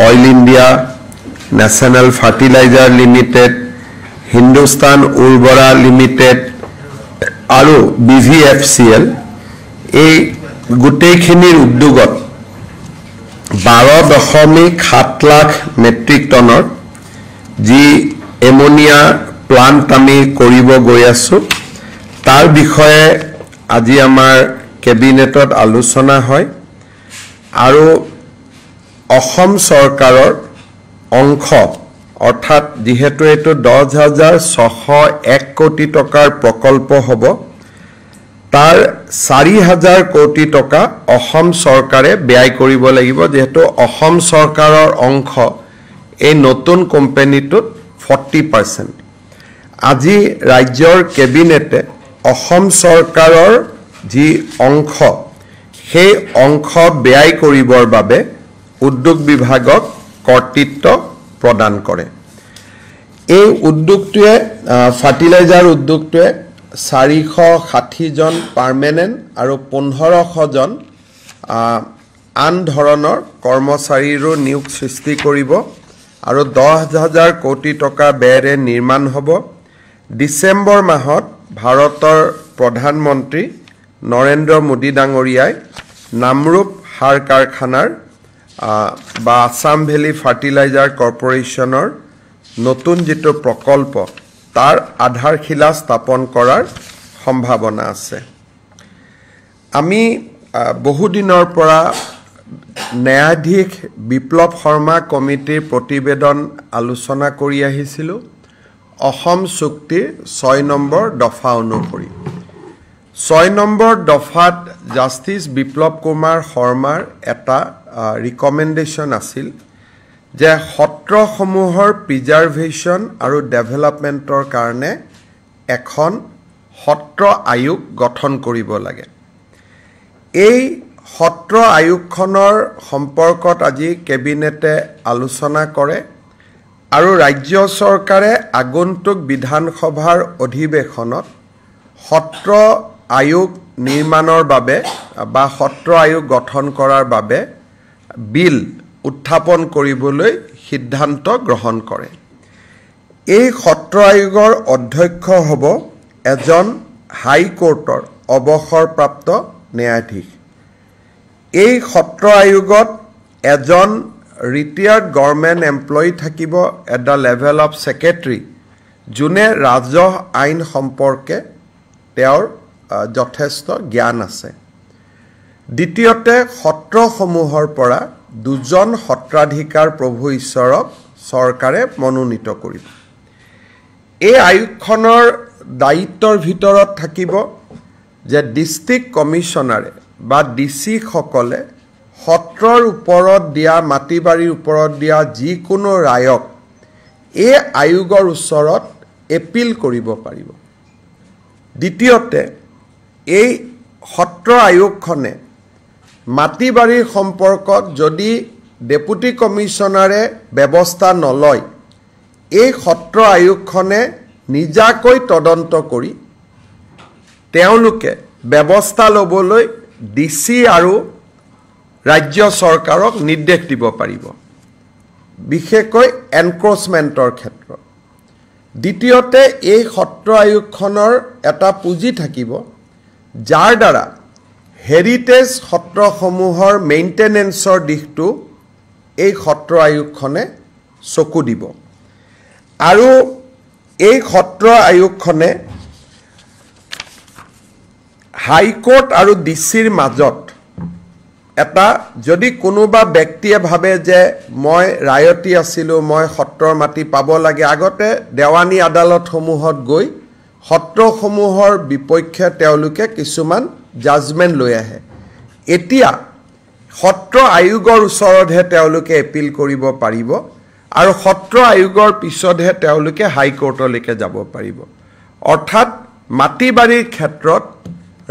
Oil India, National Fertilizer Limited, Hindustan Urbara Limited, আৰু BVFCL এই গোটেইখিনিৰ উদ্যোগত 12.7 লাখ মেট্ৰিক টনৰ যি এমোনিয়া প্লান্ট আমি কৰিব গৈ আছো তাৰ বিষয়ে আজি আমাৰ কেবিনেটত আলোচনা হয় আৰু অসম চৰকাৰৰ অংশ অৰ্থাৎ যেহেতু এটো 10,601 কোটি টকাৰ প্ৰকল্প হ'ব তাৰ 4,000 কোটি টকা অসম চৰকাৰে ব্যয় কৰিব লাগিব যেহেতু অসম চৰকাৰৰ অংশ এই নতুন কোম্পানীটোত 40% আজি ৰাজ্যৰ কেবিনেটে অসম চৰকাৰৰ যি অংশ সেই অংশ ব্যয় কৰিবৰ বাবে উদ্যোগ বিভাগক কৰ্তৃত্ব প্ৰদান কৰে এই উদ্যোগটোৱে ফাৰ্টিলাইজাৰ উদ্যোগটোৱে 460 জন পাৰ্মানেন্ট আৰু 1500 জন আন ধৰণৰ কৰ্মচাৰীৰো নিয়োগ সৃষ্টি কৰিব আৰু 10,000 কোটি টকা ব্যয়েৰে নিৰ্মাণ হ'ব ডিসেম্বৰ মাহত ভাৰতৰ প্ৰধানমন্ত্ৰী নৰেন্দ্ৰ মোদী ডাঙৰীয়াই নামৰূপ সাৰ কাৰখানাৰ বা আসাম ভেলি ফাৰ্টিলাইজাৰ কৰ্পোৰেচনৰ নতুন যেটো প্ৰকল্প তাৰ আধাৰশিলা স্থাপন কৰাৰ সম্ভাৱনা আছে আমি বহু দিনৰ পৰা ন্যায়াধীশ বিপ্লৱ শৰ্মা কমিটিৰ প্ৰতিবেদন আলোচনা কৰি আহিছিলো অসম চুক্তিৰ 6 নম্বৰ দফা অনুসৰি 6 নম্বৰ দফাত জাস্টিস বিপ্লৱ কুমাৰ শৰ্মাৰ এটা ৰিকমেন্ডেশন আছিল যে সত্ৰসমূহৰ প্ৰিজাৰ্ভেশ্যন আৰু ডেভেলপমেন্টৰ কাৰণে এখন সত্ৰ আয়োগ গঠন কৰিব লাগে এই সত্ৰ আয়োগখনৰ সম্পৰ্কত আজি কেবিনেটে আলোচনা কৰে আৰু ৰাজ্য চৰকাৰে আগন্তুক বিধানসভাৰ অধিৱেশনত সত্ৰ আয়োগ নিৰ্মাণৰ বাবে বা সত্ৰ আয়োগ গঠন কৰাৰ বাবে বিল উত্থাপন কৰিবলৈ সিদ্ধান্ত গ্ৰহণ কৰে এই সত্ৰ আয়োগৰ অধ্যক্ষ হ'ব এজন হাই কোৰ্টৰ অৱসৰপ্ৰাপ্ত ন্যায়াধীশ এই সত্ৰ আয়োগত এজন ৰিটায়াৰ্ড গভৰ্ণমেণ্ট এমপ্লয়ী থাকিব at the level of secretary যোনে ৰাজহ আইন সম্পৰ্কে তেওঁৰ যথেষ্ট জ্ঞান আছে দ্বিতীয়তে সত্ৰসমূহৰ পৰা দুজন সত্ৰাধিকাৰ প্ৰভু ঈশ্বৰক চৰকাৰে মনোনীত কৰিব এই আয়োগখনৰ দায়িত্বৰ ভিতৰত থাকিব যে ডিস্ট্ৰিক্ট কমিশনাৰে বা ডিসি সকলে সত্ৰৰ ওপৰত দিয়া মাটিবাৰীৰ ওপৰত দিয়া যিকোনো ৰায়ক এই আয়োগৰ ওচৰত এপিল কৰিব পাৰিব দ্বিতীয়তে এই সত্ৰ আয়োগখনে মাটিবাৰীৰ সম্পৰ্কত যদি ডেপুটি কমিশনাৰে ব্যৱস্থা নলয় এই সত্ৰ আয়োগখনে নিজাকৈ তদন্ত কৰি তেওঁলোকে ব্যৱস্থা লবলৈ ডিসি আৰু ৰাজ্য চৰকাৰক নিৰ্দেশ দিব পাৰিব বিশেষকৈ এনক্ৰোচমেন্টৰ ক্ষেত্ৰত দ্বিতীয়তে এই সত্ৰ আয়োগখনৰ এটা পুঁজি থাকিব যাৰ দ্বাৰা হেৰিটেজ সত্ৰসমূহৰ মেইনটেনেন্সৰ দিশটো এই সত্ৰ আয়োগখনে চকু দিব আৰু এই সত্ৰ আয়োগখনে হাইকোৰ্ট আৰু ডিসিৰ মাজত এটা যদি কোনোবা ব্যক্তিয়ে ভাবে যে মই ৰায়তি আছিলো মই সত্ৰৰ মাটি পাব লাগে আগতে দেৱানী আদালতসমূহত গৈ সত্ৰসমূহৰ বিপক্ষে তেওঁলোকে কিছুমান জাজমেন্ট লৈ আহে এতিয়া সত্ৰ আয়োগৰ ওচৰতহে তেওঁলোকে এপিল কৰিব পাৰিব আৰু সত্ৰ আয়োগৰ পিছতহে তেওঁলোকে হাইকোৰ্টলৈকে যাব পাৰিব অৰ্থাৎ মাটিবাৰীৰ ক্ষেত্ৰত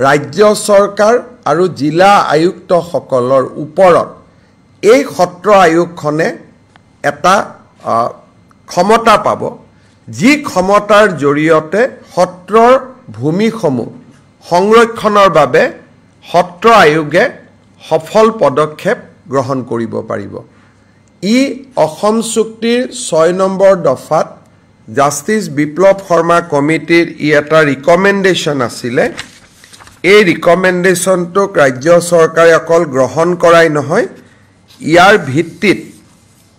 ৰাজ্য চৰকাৰ আৰু জিলা আয়ুক্ত সকলৰ ওপৰত এই সত্ৰ আয়োগখনে এটা ক্ষমতা পাব যি ক্ষমতাৰ জৰিয়তে সত্ৰৰ ভূমিসমূহ সংৰক্ষণৰ বাবে সত্ৰ আয়োগে সফল পদক্ষেপ গ্ৰহণ কৰিব পাৰিব ই অসম চুক্তিৰ 6 নম্বৰ দফাত জাষ্টিস বিপ্লৱ শৰ্মা কমিটিৰ ই এটা ৰিকমেণ্ডেশ্যন আছিলে এই ৰিকমেণ্ডেশ্যনটোক ৰাজ্য চৰকাৰে অকল গ্ৰহণ কৰাই নহয় ইয়াৰ ভিত্তিত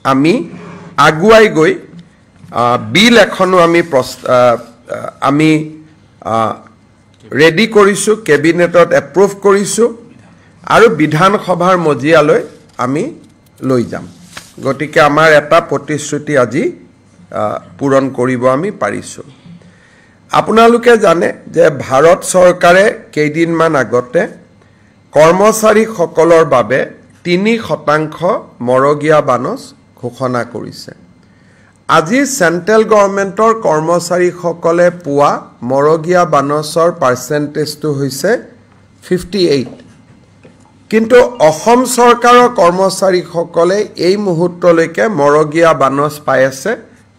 আমি আগুৱাই গৈ বিল এখনো আমি ৰেডি কৰিছোঁ কেবিনেটত এপ্ৰুভ কৰিছোঁ আৰু বিধানসভাৰ মজিয়ালৈ আমি লৈ যাম গতিকে আমাৰ এটা প্ৰতিশ্ৰুতি আজি পূৰণ কৰিব আমি পাৰিছোঁ আপোনালোকে জানে যে ভাৰত চৰকাৰে কেইদিনমান আগতে কৰ্মচাৰীসকলৰ বাবে 3% মৰগীয়া বানচ ঘোষণা কৰিছে আজি সেন্ট্ৰেল গভৰ্ণমেণ্টৰ কৰ্মচাৰীসকলে পোৱা মৰগীয়া বানচৰ পাৰ্চেন্টেজটো হৈছে 58 কিন্তু অসম চৰকাৰৰ কৰ্মচাৰীসকলে এই মুহূৰ্তলৈকে মৰগীয়া বানচ পাই আছে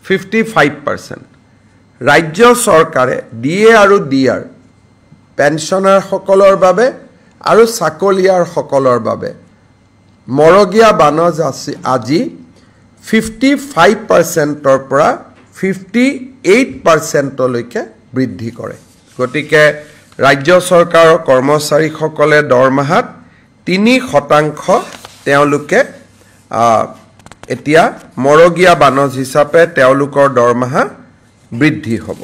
55% ৰাজ্য চৰকাৰে ডিএ আৰু ডিআৰ পেনশনাৰসকলৰ বাবে আৰু চাকৰিয়াৰসকলৰ বাবে মৰগীয়া বানচ আজি 55%ৰ পৰা 58%লৈকে বৃদ্ধি কৰে গতিকে ৰাজ্য চৰকাৰৰ কৰ্মচাৰীসকলে দৰমহাত 3% তেওঁলোকে এতিয়া মৰগীয়া বানচ হিচাপে তেওঁলোকৰ দৰমহা বৃদ্ধি হ'ব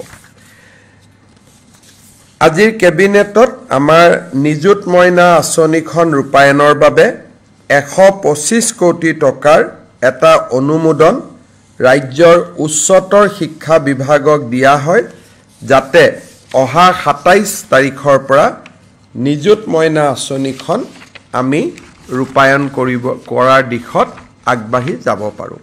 আজিৰ কেবিনেটত আমাৰ নিযুত মইনা আঁচনিখন ৰূপায়ণৰ বাবে 125 কোটি টকাৰ এটা অনুমোদন ৰাজ্যৰ উচ্চতৰ শিক্ষা বিভাগক দিয়া হয় যাতে অহা 27 তাৰিখৰ পৰা নিযুত মইনা আঁচনিখন আমি ৰূপায়ণ কৰাৰ দিশত আগবাঢ়ি যাব পাৰোঁ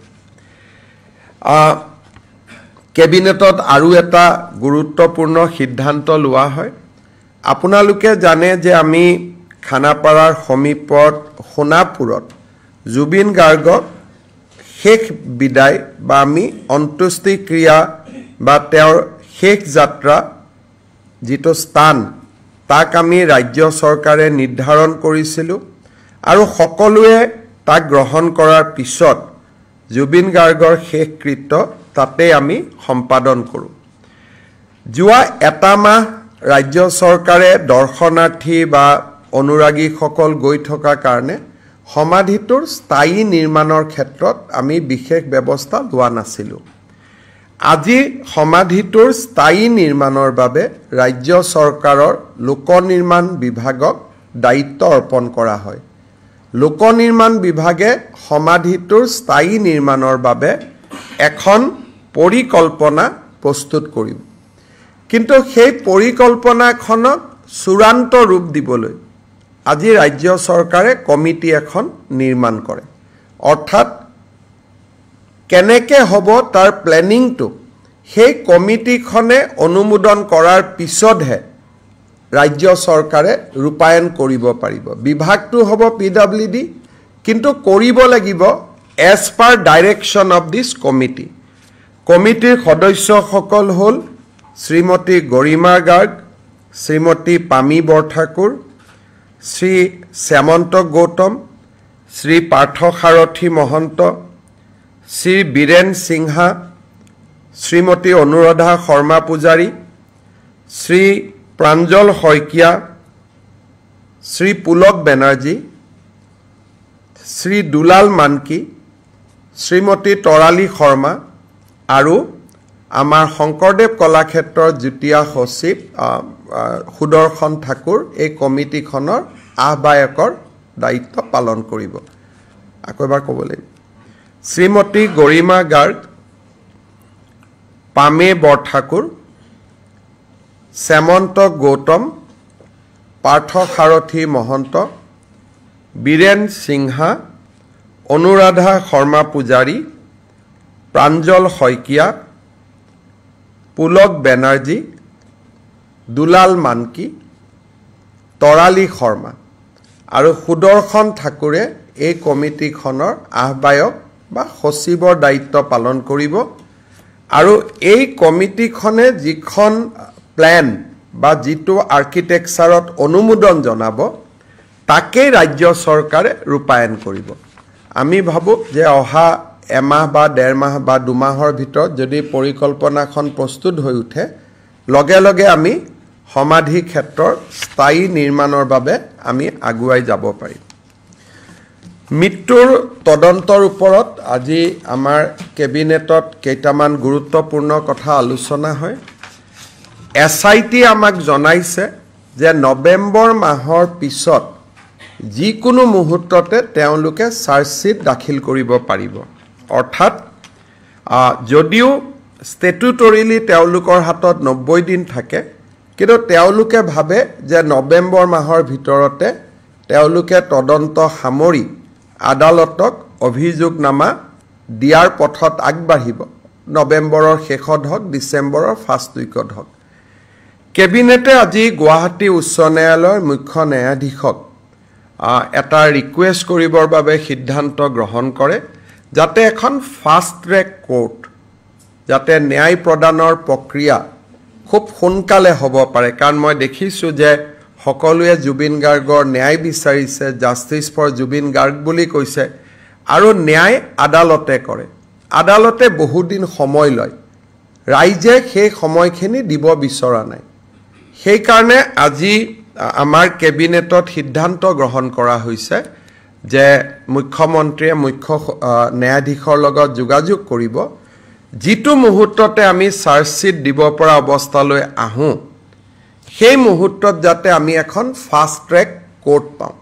কেবিনেটত আৰু এটা গুৰুত্বপূৰ্ণ সিদ্ধান্ত লোৱা হয় আপোনালোকে জানে যে আমি খানাপাৰাৰ সমীপত সোণাপুৰত জুবিন গাৰ্গক শেষ বিদায় বা আমি অন্ত্যেষ্টিক্ৰিয়া বা তেওঁৰ শেষ যাত্ৰা যিটো স্থান তাক আমি ৰাজ্য চৰকাৰে নিৰ্ধাৰণ কৰিছিলোঁ আৰু সকলোৱে তাক গ্ৰহণ কৰাৰ পিছত জুবিন গাৰ্গৰ শেষকৃত্য তাতে আমি সম্পাদন কৰোঁ যোৱা এটা মাহ ৰাজ্য চৰকাৰে দৰ্শনাৰ্থী বা অনুৰাগীসকল গৈ থকা কাৰণে সমাধিটোৰ স্থায়ী নিৰ্মাণৰ ক্ষেত্ৰত আমি বিশেষ ব্যৱস্থা লোৱা নাছিলোঁ আজি সমাধিটোৰ স্থায়ী নিৰ্মাণৰ বাবে ৰাজ্য চৰকাৰৰ লোক নিৰ্মাণ বিভাগক দায়িত্ব অৰ্পণ কৰা হয় লোক নিৰ্মাণ বিভাগে সমাধিটোৰ স্থায়ী নিৰ্মাণৰ বাবে এখন পৰিকল্পনা প্ৰস্তুত কৰিব কিন্তু সেই পৰিকল্পনাখনক চূড়ান্ত ৰূপ দিবলৈ আজি ৰাজ্য চৰকাৰে কমিটি এখন নিৰ্মাণ কৰে অৰ্থাৎ কেনেকৈ হ'ব তাৰ প্লেনিংটো সেই কমিটিখনে অনুমোদন কৰাৰ পিছতহে ৰাজ্য চৰকাৰে ৰূপায়ণ কৰিব পাৰিব বিভাগটো হ'ব পিডব্লিউডি কিন্তু কৰিব লাগিব as per direction of this committee কমিটিৰ সদস্যসকল হ'ল শ্ৰীমতী গৰিমা গাৰ্গ শ্ৰীমতী পামী বৰঠাকুৰ শ্ৰী শ্যামন্ত গৌতম শ্ৰী পাৰ্থ সাৰথী মহন্ত শ্ৰী বীৰেন সিংহা শ্ৰীমতী অনুৰাধা শৰ্মা পূজাৰী শ্ৰী প্ৰাঞ্জল শইকীয়া শ্ৰী পুলক বেনাৰ্জী শ্ৰী দুলাল মানকি শ্ৰীমতী তৰালী শৰ্মা আৰু আমাৰ শংকৰদেৱ কলাক্ষেত্ৰৰ যুটীয়া সচিব সুদৰ্শন ঠাকুৰ এই কমিটিখনৰ আহ্বায়কৰ দায়িত্ব পালন কৰিব আকৌ এবাৰ ক'ব লাগিব শ্ৰীমতী গৰিমা গাৰ্গ পামে বৰঠাকুৰ শ্যামন্ত গৌতম পাৰ্থ সাৰথী মহন্ত বীৰেন সিংহা অনুৰাধা শৰ্মা পূজাৰী প্ৰাঞ্জল শইকীয়া পুলক বেনাৰ্জী দুলাল মানকি তৰালী শৰ্মা আৰু সুদৰ্শন ঠাকুৰে এই কমিটিখনৰ আহ্বায়ক বা সচিবৰ দায়িত্ব পালন কৰিব আৰু এই কমিটিখনে যিখন প্ল্যান বা যিটো আৰ্কিটেকচাৰত অনুমোদন জনাব তাকেই ৰাজ্য চৰকাৰে ৰূপায়ণ কৰিব আমি ভাবো যে অহা এমাহ বা ডেৰ মাহ বা দুমাহৰ ভিতৰত যদি পৰিকল্পনাখন প্ৰস্তুত হৈ উঠে লগে লগে আমি সমাধি ক্ষেত্ৰৰ স্থায়ী নিৰ্মাণৰ বাবে আমি আগুৱাই যাব পাৰিম মৃত্যুৰ তদন্তৰ ওপৰত আজি আমাৰ কেবিনেটত কেইটামান গুৰুত্বপূৰ্ণ কথা আলোচনা হয় এছআইটি আমাক জনাইছে যে নৱেম্বৰ মাহৰ পিছত যিকোনো মুহূৰ্ততে তেওঁলোকে চাৰ্জশ্বীট দাখিল কৰিব পাৰিব অৰ্থাৎ যদিও ষ্টেটুটৰিলি তেওঁলোকৰ হাতত 90 দিন থাকে কিন্তু তেওঁলোকে ভাবে যে নৱেম্বৰ মাহৰ ভিতৰতে তেওঁলোকে তদন্ত সামৰি আদালতক অভিযোগনামা দিয়াৰ পথত আগবাঢ়িব নৱেম্বৰৰ শেষত হওক ডিচেম্বৰৰ ফাৰ্ষ্ট উইকত হওক কেবিনেটে আজি গুৱাহাটী উচ্চ ন্যায়ালয়ৰ মুখ্য ন্যায়াধীশক এটা ৰিকুৱেষ্ট কৰিবৰ বাবে সিদ্ধান্ত গ্ৰহণ কৰে যাতে এখন ফাষ্ট ট্ৰেক কোৰ্ট যাতে ন্যায় প্ৰদানৰ প্ৰক্ৰিয়া খুব সোনকালে হ'ব পাৰে কাৰণ মই দেখিছোঁ যে সকলোৱে জুবিন গাৰ্গৰ ন্যায় বিচাৰিছে জাষ্টিছ ফৰ জুবিন গাৰ্গ বুলি কৈছে আৰু ন্যায় আদালতে কৰে আদালতে বহুদিন সময় লয় ৰাইজে সেই সময়খিনি দিব বিচৰা নাই সেইকাৰণে আজি আমাৰ কেবিনেটত সিদ্ধান্ত গ্ৰহণ কৰা হৈছে যে মুখ্যমন্ত্ৰীয়ে মুখ্য ন্যায়াধীশৰ লগত যোগাযোগ কৰিব যিটো মুহূৰ্ততে আমি চাৰ্জশ্বীট দিব পৰা অৱস্থালৈ আহোঁ সেই মুহূৰ্তত যাতে আমি এখন ফাষ্ট ট্ৰেক কোৰ্ট পাওঁ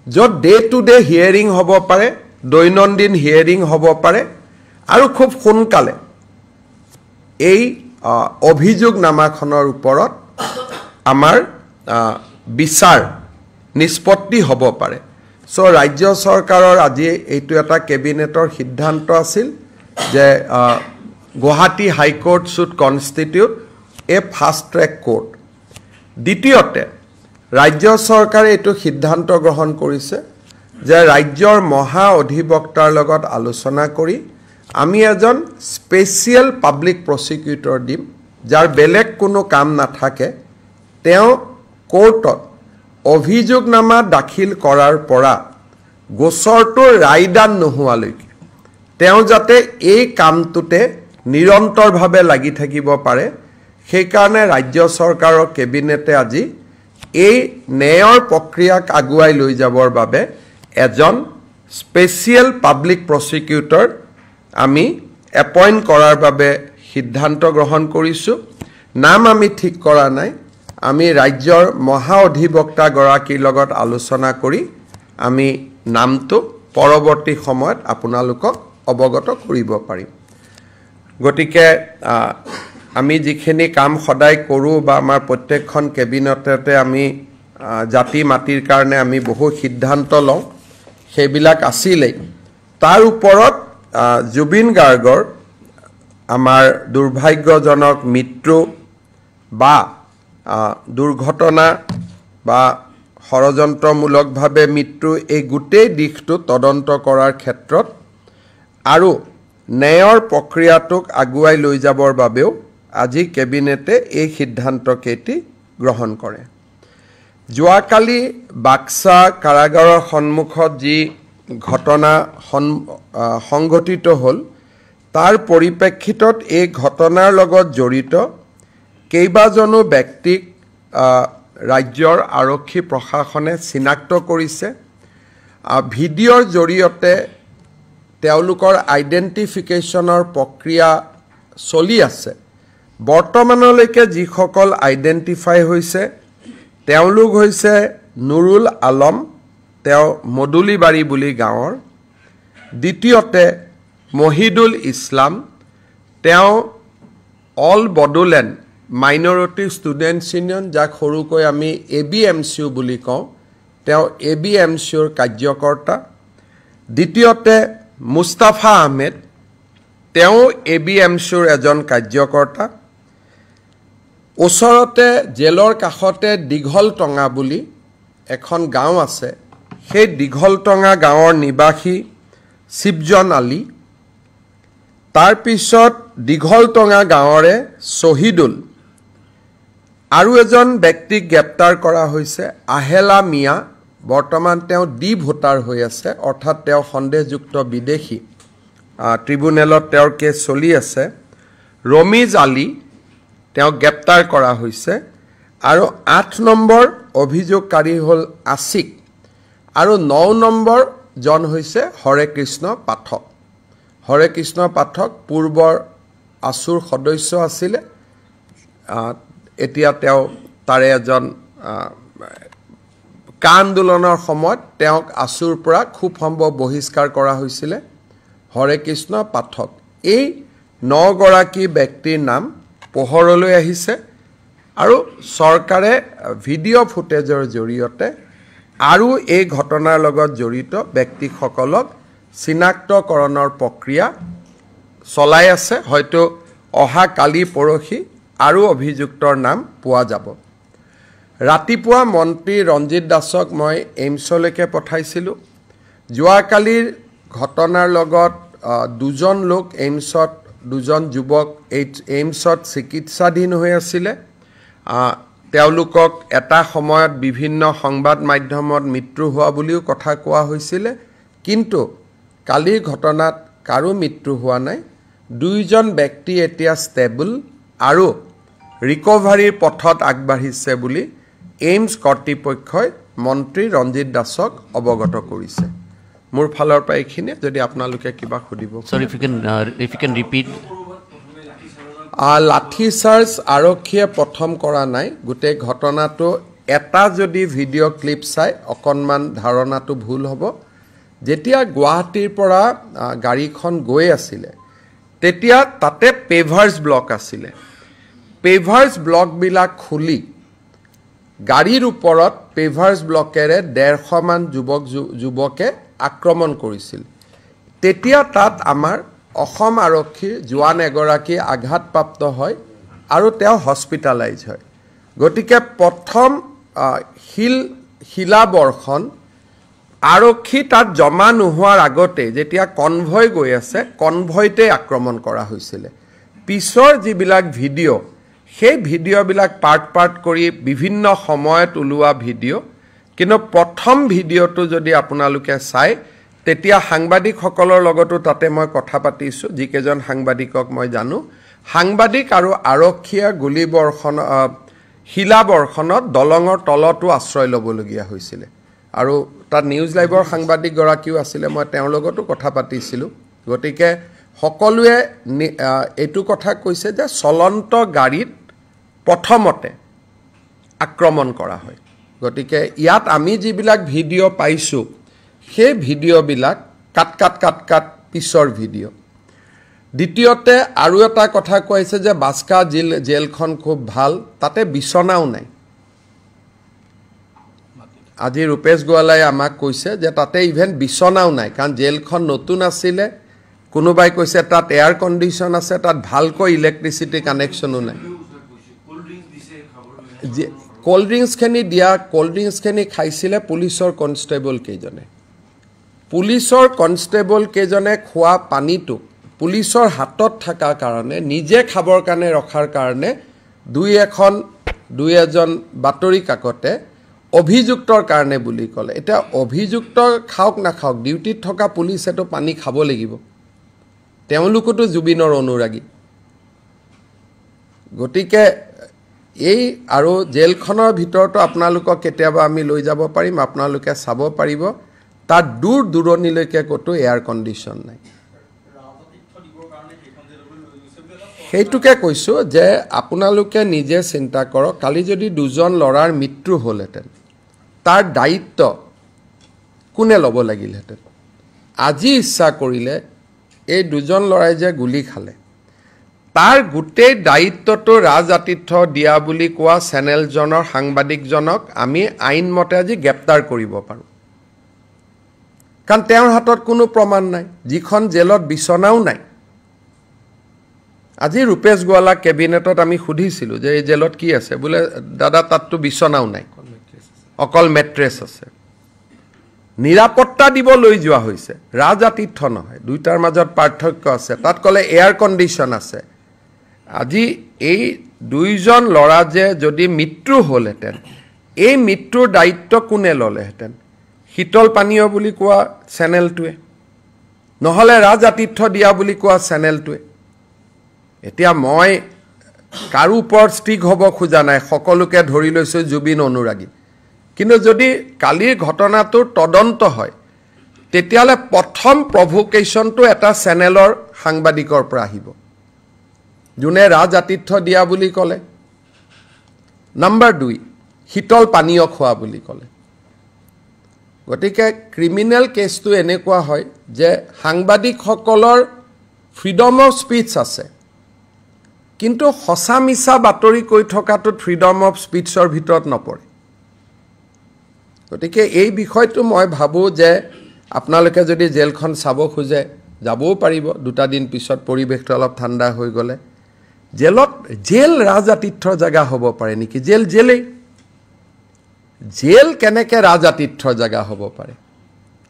য'ত ডে টু ডে হিয়াৰিং হ'ব পাৰে দৈনন্দিন হিয়াৰিং হ'ব পাৰে আৰু খুব সোনকালে এই অভিযোগনামাখনৰ ওপৰত আমাৰ বিচাৰ নিষ্পত্তি হ'ব পাৰে চ' ৰাজ্য চৰকাৰৰ আজি এইটো এটা কেবিনেটৰ সিদ্ধান্ত আছিল যে Guwahati high court should constitute a fast track court দ্বিতীয়তে ৰাজ্য চৰকাৰে এইটো সিদ্ধান্ত গ্ৰহণ কৰিছে যে ৰাজ্যৰ মহা অধিবক্তাৰ লগত আলোচনা কৰি আমি এজন স্পেচিয়েল পাব্লিক প্ৰচিকিউটৰ দিম যাৰ বেলেগ কোনো কাম নাথাকে তেওঁ কোৰ্টত অভিযোগনামা দাখিল কৰাৰ পৰা গোচৰটো ৰায়দান নোহোৱালৈকে তেওঁ যাতে এই কামটোতে নিৰন্তৰভাৱে লাগি থাকিব পাৰে সেইকাৰণে ৰাজ্য চৰকাৰৰ কেবিনেটে আজি এই ন্যায়ৰ প্ৰক্ৰিয়াক আগুৱাই লৈ যাবৰ বাবে এজন স্পেচিয়েল পাব্লিক প্ৰচিকিউটৰ আমি এপইণ্ট কৰাৰ বাবে সিদ্ধান্ত গ্ৰহণ কৰিছোঁ নাম আমি ঠিক কৰা নাই আমি ৰাজ্যৰ মহা অধিবক্তাগৰাকীৰ লগত আলোচনা কৰি আমি নামটো পৰৱৰ্তী সময়ত আপোনালোকক অৱগত কৰিব পাৰিম গতিকে আমি যিখিনি কাম সদায় কৰোঁ বা আমাৰ প্ৰত্যেকখন কেবিনেটতে আমি জাতি মাটিৰ কাৰণে আমি বহু সিদ্ধান্ত লওঁ সেইবিলাক আছিলেই তাৰ ওপৰত জুবিন গাৰ্গৰ আমাৰ দুৰ্ভাগ্যজনক মৃত্যু বা দুৰ্ঘটনা বা ষড়যন্ত্ৰমূলকভাৱে মৃত্যু এই গোটেই দিশটো তদন্ত কৰাৰ ক্ষেত্ৰত আৰু ন্যায়ৰ প্ৰক্ৰিয়াটোক আগুৱাই লৈ যাবৰ বাবেও আজি কেবিনেটে এই সিদ্ধান্তকেইটি গ্ৰহণ কৰে যোৱাকালি বাক্সা কাৰাগাৰৰ সন্মুখত যি ঘটনা সংঘটিত হ'ল তাৰ পৰিপ্ৰেক্ষিতত এই ঘটনাৰ লগত জড়িত কেইবাজনো ব্যক্তিক ৰাজ্যৰ আৰক্ষী প্ৰশাসনে চিনাক্ত কৰিছে ভিডিঅ'ৰ জৰিয়তে তেওঁলোকৰ আইডেণ্টিফিকেশ্যনৰ প্ৰক্ৰিয়া চলি আছে বৰ্তমানলৈকে যিসকল আইডেণ্টিফাই হৈছে তেওঁলোক হৈছে নুৰুল আলম তেওঁ মদুলিবাৰী বুলি গাঁৱৰ দ্বিতীয়তে মহিদুল ইছলাম তেওঁ all Bodoland minority students union যাক সৰুকৈ আমি ABMCU বুলি কওঁ তেওঁ ABMCUৰ কাৰ্যকৰ্তা দ্বিতীয়তে মুস্তাফা আহমেদ তেওঁ ABMCUৰ এজন কাৰ্যকৰ্তা ওচৰতে জেলৰ কাষতে দীঘলটঙা বুলি এখন গাঁও আছে সেই দীঘলটঙা গাঁৱৰ নিবাসী শিৱজন আলী তাৰ পিছত দীঘলটঙা গাঁৱৰে শহীদুল আৰু এজন ব্যক্তিক গ্ৰেপ্তাৰ কৰা হৈছে আহেলা মিয়া বৰ্তমান তেওঁ ডি ভোটাৰ হৈ আছে অৰ্থাৎ তেওঁ সন্দেহযুক্ত বিদেশী ট্ৰিব্যুনেলত তেওঁৰ কেছ চলি আছে ৰমিজ আলী তেওঁক গ্ৰেপ্তাৰ কৰা হৈছে আৰু 8 নম্বৰ অভিযোগকাৰী হ'ল আছিক আৰু 9 নম্বৰ জন হৈছে হৰে কৃষ্ণ পাঠক হৰে কৃষ্ণ পাঠক পূৰ্বৰ আসুৰ সদস্য আছিলে এতিয়া তেওঁ তাৰে এজন কা আন্দোলনৰ সময়ত তেওঁক আসুৰ পৰা খুব সম্ভৱ বহিষ্কাৰ কৰা হৈছিলে হৰে কৃষ্ণ পাঠক এই 9 গৰাকী ব্যক্তিৰ নাম পোহৰলৈ আহিছে আৰু চৰকাৰে ভিডিঅ' ফুটেজৰ জৰিয়তে আৰু এই ঘটনাৰ লগত জড়িত ব্যক্তিসকলক চিনাক্তকৰণৰ প্ৰক্ৰিয়া চলাই আছে হয়তো অহা কালি পৰহি আৰু অভিযুক্তৰ নাম পোৱা যাব ৰাতিপুৱা মন্ত্ৰী ৰঞ্জিত দাসক মই এইমছলৈকে পঠাইছিলোঁ যোৱাকালিৰ ঘটনাৰ লগত দুজন লোক এইমছত দুজন যুৱক এইমছত চিকিৎসাধীন হৈ আছিলে তেওঁলোকক এটা সময়ত বিভিন্ন সংবাদ মাধ্যমত মৃত্যু হোৱা বুলিও কথা কোৱা হৈছিলে কিন্তু কালিৰ ঘটনাত কাৰো মৃত্যু হোৱা নাই দুইজন ব্যক্তি এতিয়া ষ্টেবল আৰু ৰিকভাৰীৰ পথত আগবাঢ়িছে বুলি এইমছ কৰ্তৃপক্ষই মন্ত্ৰী ৰঞ্জিত দাসক অৱগত কৰিছে মোৰ ফালৰ পৰা এইখিনি যদি আপোনালোকে কিবা খুদিব Sir, if you can repeat. লাঠি চাৰ্জ আৰক্ষীয়ে প্ৰথম কৰা নাই গোটেই ঘটনাটো এটা যদি ভিডিঅ' ক্লিপ চাই অকণমান ধাৰণাটো ভুল হ'ব যেতিয়া গুৱাহাটীৰ পৰা গাড়ীখন গৈ আছিলে তেতিয়া তাতে পেভাৰ্ছ ব্লক আছিলে পেভাৰ্ছ ব্লকবিলাক খুলি গাড়ীৰ ওপৰত পেভাৰ্ছ ব্লকেৰে 150 মান যুৱকে আক্ৰমণ কৰিছিল তেতিয়া তাত আমাৰ অসম আৰক্ষীৰ জোৱান এগৰাকী আঘাতপ্ৰাপ্ত হয় আৰু তেওঁ হস্পিটালাইজ হয় গতিকে প্ৰথম শিলাবৰ্ষণ আৰক্ষী তাত জমা নোহোৱাৰ আগতে যেতিয়া কনভয় গৈ আছে কনভয়তে আক্ৰমণ কৰা হৈছিল পিছৰ যিবিলাক ভিডিঅ' সেই ভিডিঅ'বিলাক পাৰ্ট কৰি বিভিন্ন সময়ত ওলোৱা ভিডিঅ' কিন্তু প্ৰথম ভিডিঅ'টো যদি আপোনালোকে চাই তেতিয়া সাংবাদিকসকলৰ লগতো তাতে মই কথা পাতিছোঁ যিকেইজন সাংবাদিকক মই জানো সাংবাদিক আৰু আৰক্ষীয়ে গুলীবৰ্ষণ শিলাবৰ্ষণত দলঙৰ তলতো আশ্ৰয় ল'বলগীয়া হৈছিল আৰু তাত নিউজ লাইভৰ সাংবাদিকগৰাকীও আছিলে মই তেওঁৰ লগতো কথা পাতিছিলোঁ গতিকে সকলোৱে এইটো কথা কৈছে যে চলন্ত গাড়ীত প্ৰথমতে আক্ৰমণ কৰা হয় গতিকে ইয়াত আমি যিবিলাক ভিডিঅ' পাইছোঁ সেই ভিডিঅ'বিলাক কাট পিছৰ ভিডিঅ' দ্বিতীয়তে আৰু এটা কথা কৈছে যে বাস্কা জেলখন খুব ভাল তাতে বিছনাও নাই আজি ৰূপেশ গোৱালাই আমাক কৈছে যে তাতে ইভেন বিছনাও নাই কাৰণ জেলখন নতুন আছিলে কোনোবাই কৈছে তাত এয়াৰ কণ্ডিশ্যন আছে তাত ভালকৈ ইলেক্ট্ৰিচিটি কানেকশ্যনো নাই কোল্ড ড্ৰিংকছখিনি খাইছিলে পুলিচৰ কনষ্টেবল কেইজনে খোৱা পানীটো পুলিচৰ হাতত থকাৰ কাৰণে নিজে খাবৰ কাৰণে ৰখাৰ কাৰণে দুই এজন বাতৰি কাকতে অভিযুক্তৰ কাৰণে বুলি ক'লে এটা অভিযুক্ত খাওক নাখাওক ডিউটিত থকা পুলিচেতো পানী খাব লাগিব তেওঁলোকতো জুবিনৰ অনুৰাগী গতিকে এই আৰু জেলখনৰ ভিতৰতো আপোনালোকক কেতিয়াবা আমি লৈ যাব পাৰিম আপোনালোকে চাব পাৰিব তাত দূৰণিলৈকে ক'তো এয়াৰ কণ্ডিশ্যন নাই সেইটোকে কৈছোঁ যে আপোনালোকে নিজে চিন্তা কৰক কালি যদি দুজন ল'ৰাৰ মৃত্যু হ'লহেঁতেন তাৰ দায়িত্ব কোনে ল'ব লাগিলহেঁতেন আজি ইচ্ছা কৰিলে এই দুজন ল'ৰাই যে গুলি খালে তাৰ গোটেই দায়িত্বটো ৰাজ আতিথ্য দিয়া বুলি কোৱা চেনেলজনৰ সাংবাদিকজনক আমি আইনমতে আজি গ্ৰেপ্তাৰ কৰিব পাৰোঁ কাৰণ তেওঁৰ হাতত কোনো প্ৰমাণ নাই যিখন জেলত বিছনাও নাই আজি ৰূপেশ গোৱালা কেবিনেটত আমি সুধিছিলোঁ যে এই জেলত কি আছে বোলে দাদা তাততো বিছনাও নাই অকল মেট্ৰেছ আছে নিৰাপত্তা দিব লৈ যোৱা হৈছে ৰাজ আতিথ্য নহয় দুইটাৰ মাজত পাৰ্থক্য আছে তাত ক'লে এয়াৰ কণ্ডিশ্যন আছে আজি এই দুইজন ল'ৰা যে যদি মৃত্যু হ'লহেঁতেন এই মৃত্যুৰ দায়িত্ব কোনে ল'লেহেঁতেন শীতল পানীয় বুলি কোৱা চেনেলটোৱে নহলে ৰাজাতীৰ্থ দিয়া বুলি কোৱা চেনেলটোৱে এতিয়া মই কাৰো ওপৰত ষ্টিক হ'ব খোজা নাই সকলোকে ধৰি লৈছো জুবিন অনুৰাগী কিন্তু যদি কালিৰ ঘটনাটোৰ তদন্ত হয় তেতিয়ালে প্ৰথম প্ৰভোকেশনটো এটা চেনেলৰ সাংবাদিকৰ পৰা আহিব যোনে ৰাজাতীৰ্থ দিয়া বুলি ক'লে নম্বৰ 2 শীতল পানীয় খোৱা বুলি ক'লে গতিকে ক্ৰিমিনেল কেছটো এনেকুৱা হয় যে সাংবাদিকসকলৰ ফ্ৰীডম অফ স্পীচ আছে কিন্তু হসা মিছা বাতৰি কৈ থকাটো ফ্ৰীডম অফ স্পীচৰ ভিতৰত নপৰে গতিকে এই বিষয়টো মই ভাবো যে আপোনালোকে যদি জেলখন চাব খোজে যাবও পাৰিব দুটা দিন পিছত পৰিবেশটো অলপ ঠাণ্ডা হৈ গলে জেল ৰাজাতীৰ্থৰ জায়গা হ'ব পাৰে নেকি জেল কেনেকে ৰাজাতীৰ্থৰ জায়গা হ'ব পাৰে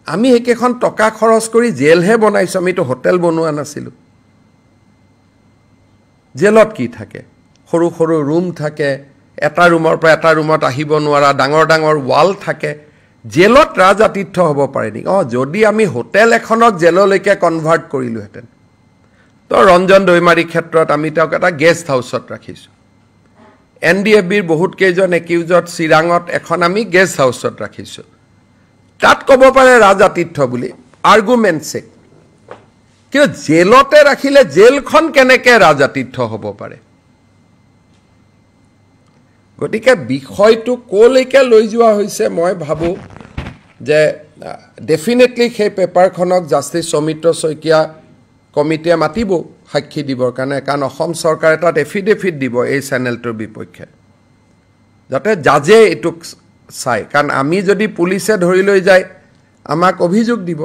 আমি একেখন টকা খৰচ কৰি জেলহে বনাইছো আমিতো হোটেল বনোৱা নাছিলো জেলত কি থাকে সৰু সৰু ৰুম থাকে এটা ৰুমৰ পৰা এটা ৰুমত আহিব নোৱাৰা ডাঙৰ ডাঙৰ ওয়াল থাকে জেলত ৰাজাতীৰ্থ হ'ব পাৰে নেকি যদি আমি হোটেল এখনক জেললৈকে কনভাৰ্ট কৰিলোহেঁতেন তো ৰঞ্জন দৈমাৰী ক্ষেত্ৰত আমি তেওঁক এটা গেষ্ট হাউচত ৰাখিছো এনডিএফবিৰ বহুত কেইজন একিউজত চিৰাঙত এখন আমি গেষ্ট হাউচত ৰাখিছো তাত ক'ব পাৰে ৰাজাতীৰ্থ বুলি আৰ্গুমেণ্টছে কিন্তু জেলতে ৰাখিলে জেলখন কেনেকে ৰাজাতীৰ্থ হ'ব পাৰে গতিকে বিষয়টো কোলৈকে লৈ যোৱা হৈছে মই ভাবো যে ডেফিনেটলি সেই পেপাৰখনক জাষ্টিস সৌমিত্ৰ শইকীয়া কমিটিয়ে মাতিব সাক্ষী দিবৰ কাৰণে কাৰণ অসম চৰকাৰে তাত এফিডেভিট দিব এই চেনেলটোৰ বিপক্ষে যাতে জাজে এটুক চাই কাৰণ আমি যদি পুলিচে ধৰি লৈ যায় আমাক অভিযোগ দিব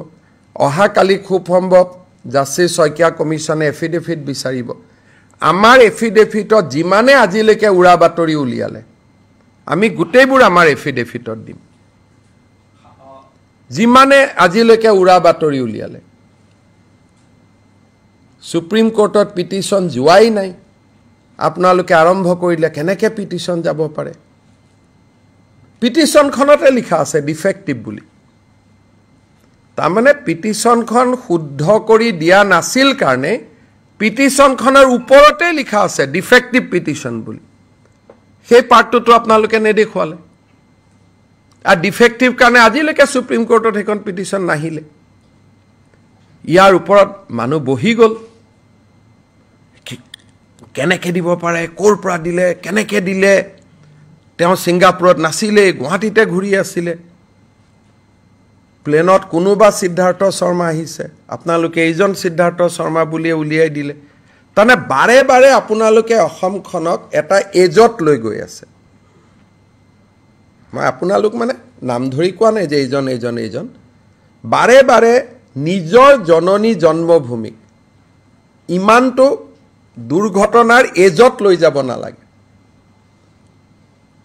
অহা কালি খুব সম্ভৱ জাষ্টিস শইকীয়া কমিশনে এফিডেভিট বিচাৰিব আমাৰ এফিডেভিটত যিমানে আজিলৈকে উৰা বাতৰি উলিয়ালে আমি গোটেইবোৰ আমাৰ এফিডেভিটত দিম যিমানে আজিলৈকে উৰা বাতৰি উলিয়ালে সুপ্ৰিম কোৰ্টত পিটিশন যোৱাই নাই আপোনালোকে আৰম্ভ কৰিলে কেনেকে পিটিশন যাব পাৰে পিটিশনখনতে লিখা আছে ডিফেক্টিভ বুলি তাৰমানে পিটিশনখন শুদ্ধ কৰি দিয়া নাছিল কাৰণে পিটিশনখনৰ ওপৰতে লিখা আছে ডিফেক্টিভ পিটিশন বুলি সেই পাৰ্টটো আপোনালোকে নেদেখুৱালে আৰু ডিফেক্টিভ কাৰণে আজিলৈকে সুপ্ৰিম কোৰ্টত এখন পিটিশন নাহিলে ইয়াৰ ওপৰত মানুহ বহি গল কেনেকে দিব পাৰে কোৰ পৰা দিলে কেনেকে দিলে তেওঁ সিংগাপুৰত নাছিলে গুৱাহাটীতে ঘূৰি আছিলে প্লেনত কোনোবা সিদ্ধাৰ্থ শৰ্মা আহিছে আপোনালোকে এইজন সিদ্ধাৰ্থ শৰ্মা বুলি উলিয়াই দিলে তানে বাৰে বাৰে আপোনালোকে অসমখনক এটা এজত লৈ গৈ আছে মই আপোনালোক মানে নাম ধৰি কোৱা নাই যে এইজন বাৰে বাৰে নিজৰ জননী জন্মভূমি ইমানটো দুৰ্ঘটনাৰ এজত লৈ যাব নালাগে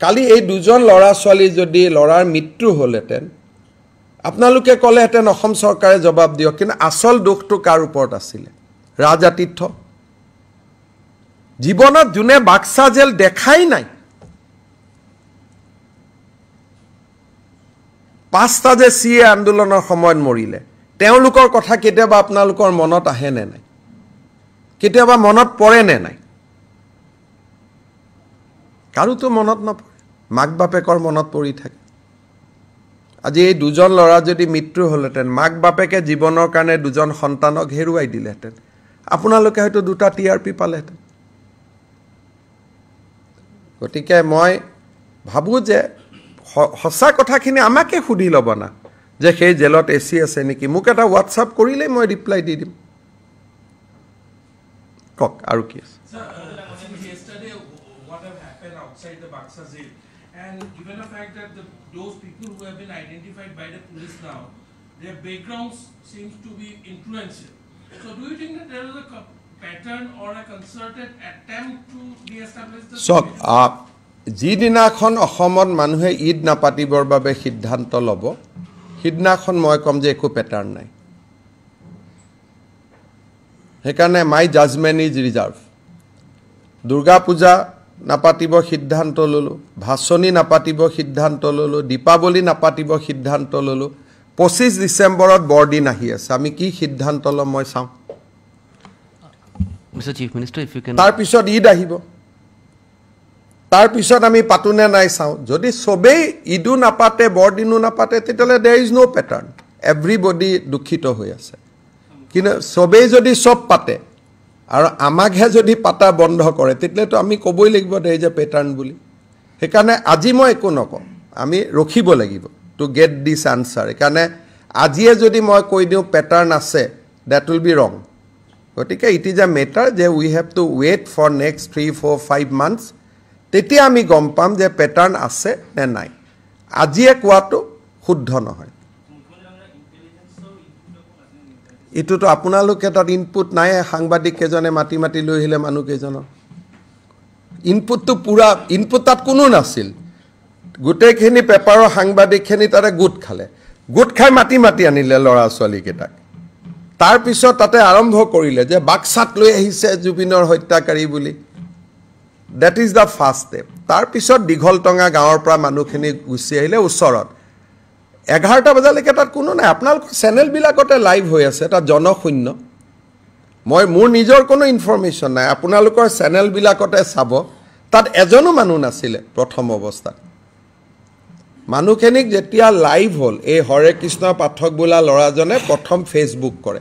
কালি এই দুজন লৰা ছোৱালী যদি লৰাৰ মৃত্যু হলহেতেন আপোনালোকে কলেহেতেন অসম চৰকাৰে জবাব দিয়ক কিন্তু আসল দুখটো কাৰ ওপৰত আছিল ৰাজাতীৰ্থ জীৱনত জুনে বাক্সা জেল দেখাই নাই পাঁচটা যে সিএ আন্দোলনৰ সময়ত মৰিলে তেওঁলোকৰ কথা কেতিয়াবা আপোনালোকৰ মনত আহে নে নাই কেতিয়াবা মনত পৰে নে নাই কাৰোতো মনত নপৰে মাক বাপেকৰ মনত পৰি থাকে আজি এই দুজন লৰা যদি মৃত্যু হলহেতেন মাক বাপেকে জীৱনৰ কাৰণে দুজন সন্তানক হেৰুৱাই দিলেহেতেন আপোনালোকে হয়তো দুটা টিআৰপি পালেহেতেন গতিকে মই ভাবো যে হসা কথাখিনি আমাকে খুদি ল'ব না যে সেই জেলত এসি আছে নেকি মোক এটা হোৱাটছআপ কৰিলে মই ৰিপ্লাই দি দিম কক আৰু কি আছে outside the Baksa jail, and given the fact that those people who have been identified by the police now, their backgrounds seems to be influential. So do you think that there is a pattern or a concerted attempt to de-establish the situation? যিদিনাখন অসমত মানুহে ঈদ নাপাতিবৰ বাবে সিদ্ধান্ত ল'ব সিদিনাখন মই কম যে একো পেটাৰ্ণ নাই সেইকাৰণে মাই judgement is reserve Durga Puja নাপাতিব সিদ্ধান্ত ললো ভাষণী নাপাতিব সিদ্ধান্ত ললো দীপাৱলী নাপাতিব সিদ্ধান্ত ললো 25 ডিসেম্বৰত বৰদিন আহি আছে আমি কি সিদ্ধান্ত লম মই চাওঁ Mr. Chief Minister, if you can. তাৰ পিছত ঈদ আহিব তাৰ পিছত আমি পাতুনে নাই চাওঁ যদি সবেই ঈদো নাপাতে বৰদিনো নাপাতে তেতিয়ালে there is no pattern everybody দুখিত হৈ আছে কিন্তু সবেই যদি সব পাতে আৰু আমাকহে যদি পাতা বন্ধ কৰে তেতিয়ালে আমি কবই লাগিব there is a pattern বুলি সেইকাৰণে আজি মই একো নকওঁ আমি ৰখিব লাগিব to get this answer সেইকাৰণে আজিয়ে যদি মই কৈ দিওঁ pattern আছে that will be wrong গতিকে it is a matter যে we have to wait for next 3 4 5 months তেতিয়া আমি গম পাম যে প্যাটার্ন আছে নে নাই আজিয়ে কোৱাটো শুদ্ধ নহয় ইটোটো আপোনালোকে তাত ইনপুট নাই সাংবাদিক কেজনে মাটি মাটি লৈ আহিলে মানুহ কেজন ইনপুটটো পুৰা ইনপুট তাত কোনো নাছিল গোটেইখিনি পেপাৰৰ সাংবাদিকখিনি তাতে গুট খাই মাটি মাটি আনিলে লৰা ছোৱালী কেইটাক তাৰ পিছত তাতে আৰম্ভ কৰিলে যে বাক্সাত লৈ আহিছে জুবিনৰ হত্যাকাৰী বুলি that is the first step তাৰ পিছত দিঘলটঙা গাঁৱৰ পৰা মানুহখিনি গুছি আহিলে ওচৰত 11টা বজালৈকে তাত কোনো নাই আপোনালোকৰ চেনেল বিলাকতে লাইভ হৈ আছে তাত জনশূন্য মই মোৰ নিজৰ কোনো ইনফৰমেশন নাই আপোনালোকৰ চেনেল বিলাকতে চাব তাত এজনো মানুহ নাছিলে প্ৰথম অৱস্থাত মানুহখিনিক যেতিয়া লাইভ হল এই হৰে কৃষ্ণ পাঠক বোলা লৰাজনে প্ৰথম ফেসবুক কৰে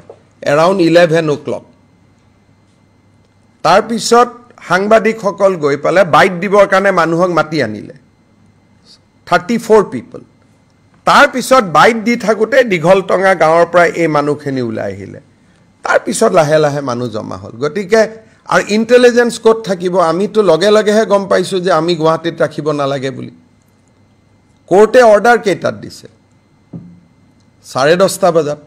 around 11 o'clock তাৰ পিছত সাংবাদিকসকল গৈ পালে বাইট দিবৰ কাৰণে মানুহক মাতি আনিলে 34 people তাৰ পিছত বাইট দি থাকুতে দিঘলটঙা গাঁৱৰ পৰা এই মানুহখিনি ওলাই আহিলে তাৰ পিছত লাহে লাহে মানুহ জমা হল গতিকে আৰু ইন্টেলিজেন্স কোড থাকিব আমিতো লগে লগেহে গম পাইছো যে আমি গুৱাহাটীত ৰাখিব নালাগে বুলি কোৰ্টে অৰ্ডাৰ কেইটাত দিছে 10:30 বজাত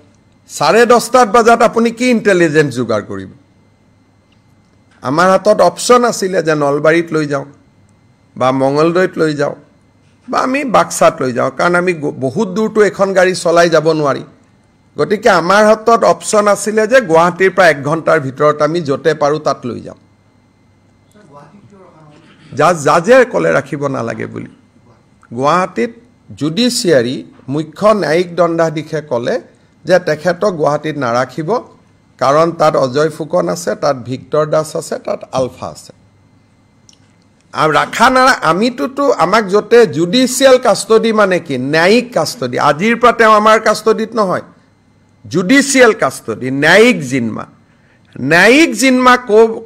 10:30 বজাত আপুনি কি ইন্টেলিজেন্স যোগাৰ কৰিব আমাৰ হাতত অপচন আছিল যে নলবাৰীত লৈ যাওঁ বা মঙ্গলদৈত লৈ যাওঁ বা আমি বাক্সাত লৈ যাওঁ কাৰণ আমি বহুত দূৰটো এখন গাড়ী চলাই যাব নোৱাৰি গতিকে আমাৰ হাতত অপচন আছিল যে গুৱাহাটীৰ পৰা 1 ঘণ্টাৰ ভিতৰত আমি যতে পাৰো তাত লৈ যাওঁ জাজে কলে ৰাখিব নালাগে বুলি গুৱাহাটীত জুডিচিয়াৰী মুখ্য ন্যায়িক দণ্ডাধীশে কলে যে তেখেতক গুৱাহাটীত নাৰাখিব কাৰণ তাত অজয় ফুকন আছে তাত ভিক্টৰ দাস আছে তাত আলফা আছে আৰু ৰাখা না আমিতো আমাক যতে জুডিচিয়াল কাষ্টডি মানে কি ন্যায়িক কাষ্টডি আজিৰ পৰা তেওঁ আমাৰ কাষ্টডিত নহয় জুডিচিয়াল কাষ্টডি ন্যায়িক জিম্মা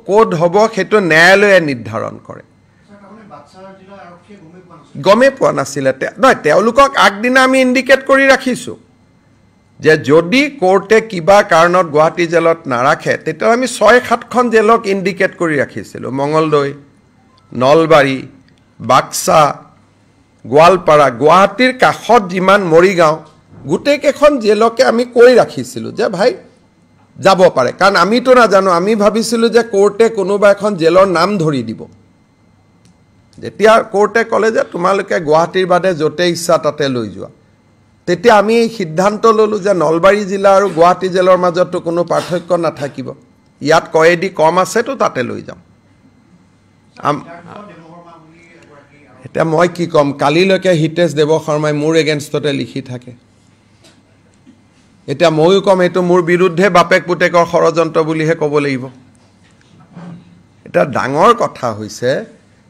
কোড হ'ব হেতু ন্যায়ালয়ে নিৰ্ধাৰণ কৰে গমে পোৱা নাছিলে নহয় তেওঁলোকক আগদিনা আমি ইন্ডিকেট কৰি ৰাখিছো যে যদি কোৰ্টে কিবা কাৰণত গুৱাহাটী জেলত নাৰাখে তেতিয়া আমি 6-7খন জেলক ইন্ডিকেট কৰি ৰাখিছিলো মঙ্গলদৈ নলবাৰী বাক্সা গোৱালপাৰা গুৱাহাটীৰ কাষত যিমান মৰিগাঁও গোটেইকেইখন জেলকে আমি কৈ ৰাখিছিলো যে ভাই যাব পাৰে কাৰণ আমিতো নাজানো আমি ভাবিছিলো যে কোৰ্টে কোনোবা এখন জেলৰ নাম ধৰি দিব যেতিয়া কোৰ্টে কলে যে তোমালোকে গুৱাহাটীৰ বাদে যতে ইচ্ছা তাতে লৈ যোৱা তেতিয়া আমি সিদ্ধান্ত ললো যে নলবাৰী জিলা আৰু গুৱাহাটী জেলৰ মাজত কোনো পাৰ্থক্য নাথাকিব ইয়াত কয়েদি কম আছে তো তাতে লৈ যাম এটা মই কি কম কালিলৈকে হিতেশ দেৱ শৰ্মাই মোৰ এগেইনষ্টতে লিখি থাকে এটা মইও কম এটো মোৰ বিৰুদ্ধে বাপেক পুতেকৰ ষড়যন্ত্ৰ বুলিহে ক'ব লাগিব এটা ডাঙৰ কথা হৈছে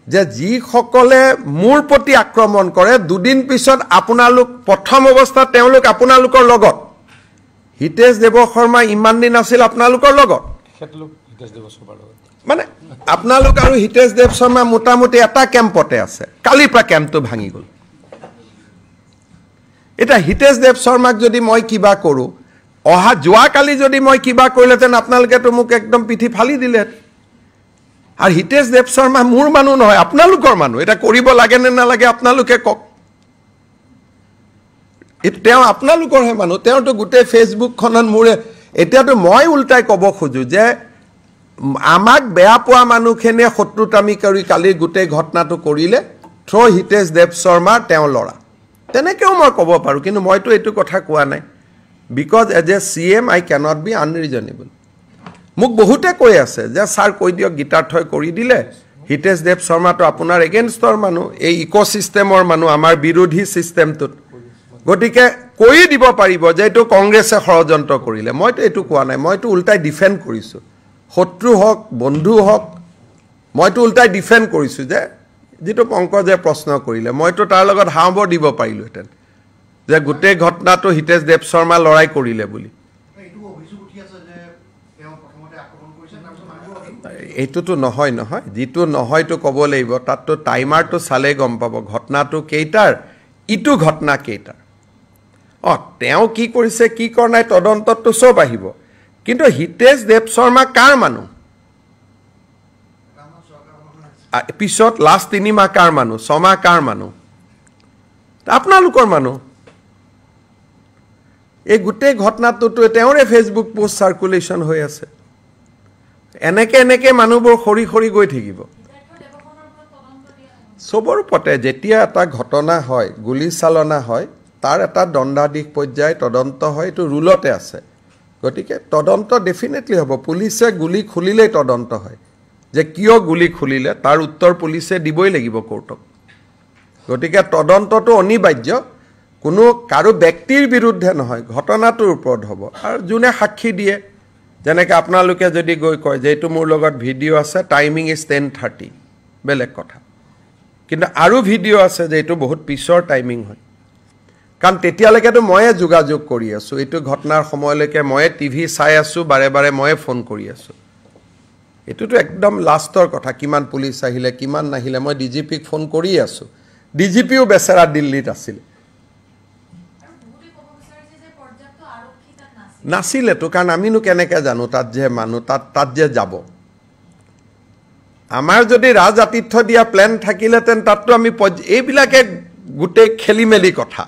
যে যি সকলে মোৰ প্ৰতি আক্ৰমণ কৰে দুদিন পিছত আপোনালোক প্ৰথম অৱস্থাত তেওঁলোক আপোনালোকৰ লগত হিতেশ দেৱ শৰ্মা ইমান দিন আছিল আপোনালোকৰ লগত মানে আপোনালোক আৰু হিতেশ দেৱ শৰ্মা মোটামুটি এটা কেম্পতে আছে কালি পৰা কেম্পটো ভাঙি গল এটা হিতেশ দেৱ শৰ্মাক যদি মই কিবা কৰো অহা যোৱা কালি যদি মই কিবা কৰিলেতেন আপোনালোকে তো মোক একদম পিঠি ফালি দিলে আৰু হিতেশ দেৱ শৰ্মা মোৰ মানুহ নহয় আপোনালোকৰ মানুহ এটা কৰিব লাগে নে নালাগে আপোনালোকে কক তেওঁ আপোনালোকৰ হে মানুহ তেওঁটো গোটেই ফেসবুক খনত মোৰে এতিয়াতো মই উল্টাই ক'ব খোজো যে আমাক বেয়া পোৱা মানুহখনে শত্ৰুতামি কৰি কালি গোটেই ঘটনাটো কৰিলে থ্ৰ হিতেশ দেৱ শৰ্মা তেওঁ লৰা তেনেকেও মই ক'ব পাৰো কিন্তু মইতো এইটো কথা কোৱা নাই because as a CM I cannot be unreasonable মোক বহুতে কৈ আছে যে স্যাৰ কৈ দিয়ক গীতাৰ্থই কৰি দিলে হিতেশ দেৱ শৰ্মা তো আপোনাৰ এগেইনষ্টৰ মানুহ এই ইকোসিস্টেমৰ মানুহ আমাৰ বিৰোধী সিস্টেমটোত গতিকে কৈ দিব পাৰিব যে এইটো কংগ্ৰেছে ষড়যন্ত্ৰ কৰিলে মইতো এইটো কোৱা নাই মইতো উল্টাই ডিফেণ্ড কৰিছোঁ শত্ৰু হওক বন্ধু হওক মইতো উল্টাই ডিফেণ্ড কৰিছোঁ যে যেটো পংকজে প্ৰশ্ন কৰিলে মইতো তাৰ লগত হাওঁবৰ দিব পাৰিলোহেঁতেন যে গোটেই ঘটনাটো হিতেশ দেৱ শৰ্মা লৰাই কৰিলে বুলি এইটোতো নহয় নহয় যেটো নহয়তো ক'ব লাগিব তাততো টাইমাৰটো চালে গম পাব ঘটনাটো কেইটাৰ ইটো ঘটনা কেইটাৰ তেওঁ কি কৰিছে কি কৰা নাই তদন্তটো সব আহিব কিন্তু হিতেশ দেৱ শৰ্মা কাৰ মানুহ পিছত লাষ্ট 3 মাহ কাৰ মানুহ 6 মাহ কাৰ মানুহ আপোনালোকৰ মানুহ এই গোটেই ঘটনাটোতো তেওঁৰে ফেসবুক পোষ্ট সাৰ্কুলেশন হৈ আছে এনেকে মানুহবোৰ খৰি খৰি গৈ থাকিব সবৰ পতে যেতিয়া এটা ঘটনা হয় গুলি চালনা হয় তাৰ এটা দণ্ডাধীশ পৰ্যায় তদন্ত হয় এটো ৰুলতে আছে গতিকে তদন্ত ডেফিনেটলি হ'ব পুলিচে গুলি খুলিলে তদন্ত হয় যে কিয় গুলি খুলিলে তাৰ উত্তৰ পুলিচে দিবই লাগিব কোৰ্টক গতিকে তদন্তটো অনিবাৰ্য কোনো কাৰো ব্যক্তিৰ বিৰুদ্ধে নহয় ঘটনাটোৰ ওপৰত হ'ব আৰু যোনে সাক্ষী দিয়ে যেনেকৈ আপোনালোকে যদি গৈ কয় যে এইটো মোৰ লগত ভিডিঅ' আছে টাইমিং ইজ 10:30 বেলেগ কথা কিন্তু আৰু ভিডিঅ' আছে যে এইটো বহুত পিছৰ টাইমিং হয় কাৰণ তেতিয়ালৈকেতো ময়ে যোগাযোগ কৰি আছোঁ এইটো ঘটনাৰ সময়লৈকে ময়ে টিভি চাই আছোঁ বাৰে বাৰে ময়ে ফোন কৰি আছোঁ এটোতো একদম লাষ্টৰ কথা কিমান পুলিচ আহিলে কিমান নাহিলে মই ডিজিপিক ফোন কৰি আছোঁ ডিজিপিও বেচাৰা দিল্লীত আছিল নাছিলে তো কাৰণ আমিনো কেনেকৈ জানো তাত যে মানুহ তাত যে যাব আমাৰ যদি ৰাজ আতিথ্য দিয়া প্ল্যান থাকিলেতেন তাততো আমি এইবিলাকে গোটেই খেলিমেলি কথা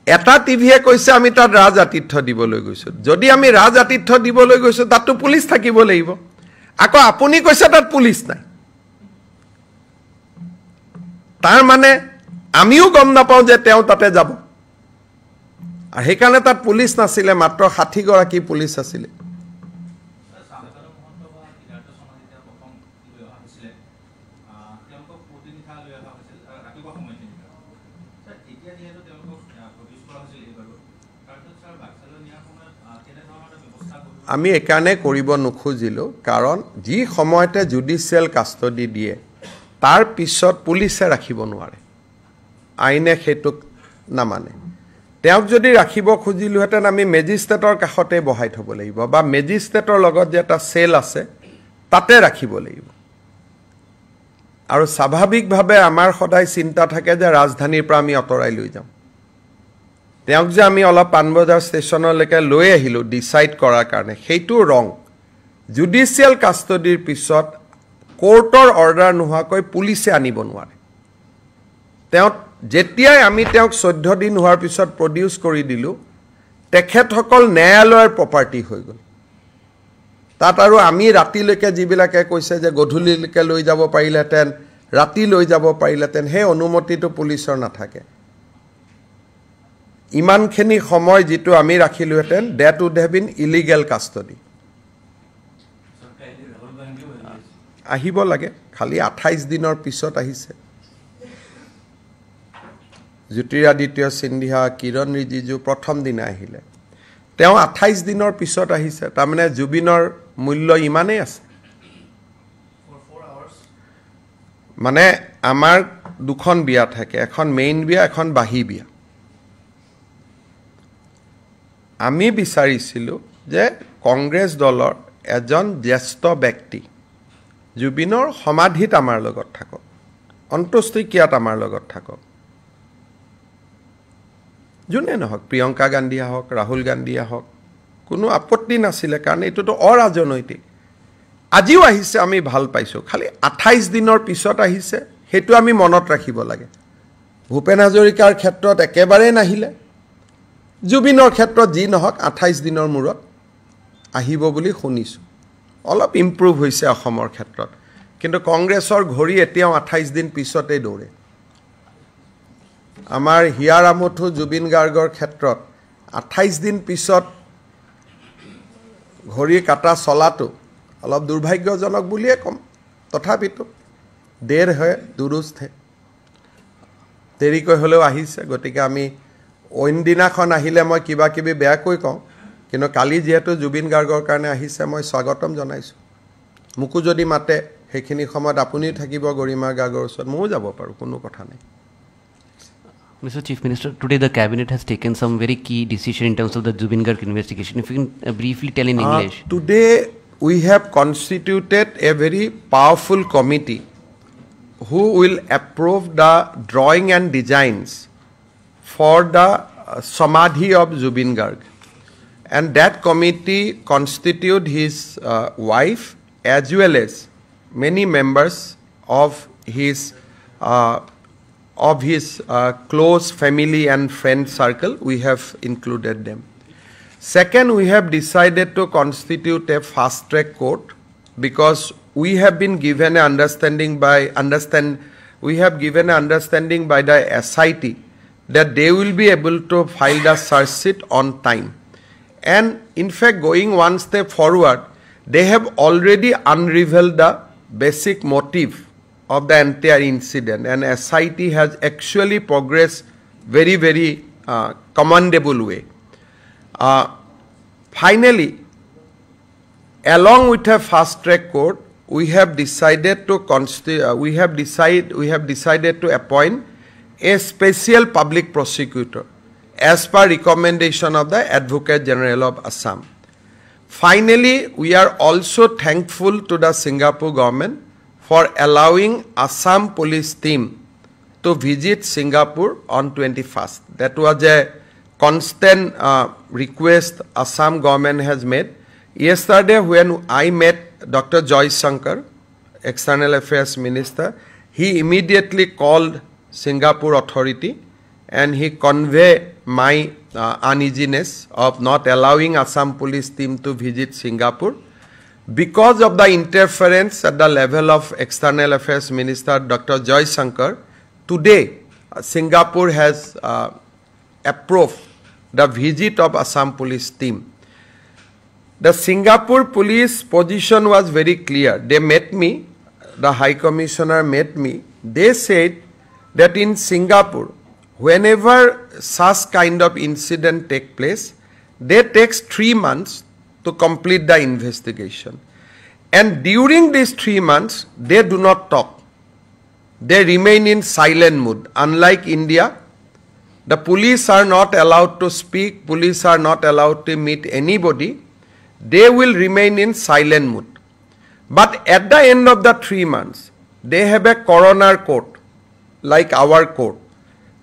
এটা টিভিয়ে কৈছে আমি তাত ৰাজ আতিথ্য দিবলৈ গৈছো যদি আমি ৰাজ আতিথ্য দিবলৈ গৈছো তাততো পুলিচ থাকিব লাগিব আকৌ আপুনি কৈছে তাত পুলিচ নাই তাৰ মানে আমিও গম নাপাওঁ যে তেওঁ তাতে যাব আৰু সেইকাৰণে তাত পুলিচ নাছিলে মাত্ৰ 60 গৰাকী পুলিচ আছিলে আমি একাৰণে কৰিব নোখোজিলো কাৰণ যি সময়তে জুডিশিয়াল কাষ্টডি দিয়ে তাৰ পিছত পুলিচে ৰাখিব নোৱাৰে আইনে হেতুক নামানে তেওঁক যদি ৰাখিব খুজিলোহেঁতেন আমি মেজিষ্ট্ৰেটৰ কাষতে বহাই থব লাগিব বা মেজিষ্ট্ৰেটৰ লগত যে এটা সেল আছে তাতে ৰাখিব লাগিব আৰু স্বাভাৱিকভাৱে আমাৰ সদায় চিন্তা থাকে যে ৰাজধানীৰ পৰা আমি অতৰাই লৈ যাম তেওঁক যে আমি অলপ পানবজাৰ ষ্টেচনলৈকে লৈ আহিলো ডিসাইড কৰাৰ কাৰণে সেইটো ৰং জুডিশিয়াল কাষ্টডিৰ পিছত কোৰ্টৰ অৰ্ডাৰ নোহোৱাকৈ পুলিচে আনিব নোৱাৰে তেওঁ যেতিয়াই আমি তেওঁক 14 দিন হোৱাৰ পিছত প্ৰডিউস কৰি দিলো তেখেতসকল ন্যায়ালয়ৰ প্ৰপাৰ্টি হৈ গ'ল তাত আৰু আমি ৰাতিলৈকে যিবিলাকে কৈছে যে গধূলিলৈকে লৈ যাব পাৰিলেতেন ৰাতি লৈ যাব পাৰিলেতেন হে অনুমতিটো পুলিচৰ নাথাকে ইমানখিনি সময় যেটো আমি ৰাখিলোহেতেন that would have been illegal custody আহিব লাগে খালি 28 দিনৰ পিছত আহিছে জ্যোতিৰাদিত্য সিন্ধিয়া কিৰণ ৰিজিজু প্ৰথম দিনা আহিলে তেওঁ 28 দিনৰ পিছত আহিছে তাৰ মানে জুবিনৰ মূল্য ইমানেই আছে মানে আমাৰ দুখন বিয়া থাকে এখন মেইন বিয়া এখন বাহি বিয়া আমি বিচাৰিছিলো যে কংগ্ৰেছ দলৰ এজন জ্যেষ্ঠ ব্যক্তি জুবিনৰ সমাধিত আমাৰ লগত থাকক অন্ত্যেষ্টিক্ৰিয়াত আমাৰ লগত থাকক যোনে নহওক প্ৰিয়ংকা গান্ধী হওক ৰাহুল গান্ধী হওক কোনো আপত্তি নাছিলে কাৰণ এটোতো অৰাজনৈতিক আজিও আহিছে আমি ভাল পাইছো খালি 28 দিনৰ পিছত আহিছে হেতু আমি মনত ৰাখিব লাগে ভূপেন হাজৰিকাৰ ক্ষেত্ৰত একেবাৰে নাহিলে জুবিনৰ ক্ষেত্ৰত যি নহওক 28 দিনৰ মূৰত আহিব বুলি শুনিছো অলপ ইমপ্ৰুভ হৈছে অসমৰ ক্ষেত্ৰত কিন্তু কংগ্ৰেছৰ ঘড়ী এতিয়াও 28 দিন পিছতে দৌৰে আমাৰ হিয়াৰামঠু জুবিন গাৰ্গৰ ক্ষেত্ৰত 28 দিন পিছত ঘড়ী কাটা চলাটো অলপ দুৰ্ভাগ্যজনক বুলিয়ে কম তথাপিতো দেৰ হয় দুৰুস্ত হে দেৰিকৈ হ'লেও আহিছে গতিকে আমি অইন দিনাখন আহিলে মই কিবা কিবি বেয়াকৈ কওঁ কিন্তু কালি যেহেতু জুবিন গাৰ্গৰ কাৰণে আহিছে মই স্বাগতম জনাইছোঁ মুকু যদি মাতে সেইখিনি সময়ত আপুনিও থাকিব গৰিমা গাৰ্গৰ ওচৰত ময়ো যাব পাৰোঁ কোনো কথা নাই Mr. Chief Minister, today the cabinet has taken some very key decision in terms of the Zubin Garg investigation. If you can briefly tell in English. Today we have constituted a very powerful committee who will approve the drawing and designs for the Samadhi of Zubin Garg. And that committee constitute his wife as well as many members of his close family and friend circle. We have included them. Second, we have decided to constitute a fast track court because we have been given an understanding by the SIT that they will be able to file the search sheet on time. And in fact, going one step forward, they have already unraveled the basic motive of the entire incident, and SIT has actually progressed very, very commendable way. Finally, along with a fast track court, we have decided to appoint a special public prosecutor as per recommendation of the Advocate General of Assam. Finally, we are also thankful to the Singapore government for allowing Assam police team to visit Singapore on 21st. That was a constant request Assam government has made. Yesterday when I met Dr. Joy Shankar, External Affairs Minister, he immediately called Singapore authority and he conveyed my uneasiness of not allowing Assam police team to visit Singapore. Because of the interference at the level of External Affairs Minister Dr. Joy Shankar, today Singapore has approved the visit of Assam police team. The Singapore police position was very clear. They met me, the High Commissioner met me. They said that in Singapore, whenever such kind of incident take place, they takes 3 months to complete the investigation. And during these 3 months, they do not talk. They remain in silent mood. Unlike India, the police are not allowed to speak, police are not allowed to meet anybody. They will remain in silent mood. But at the end of the 3 months, they have a coroner court, like our court.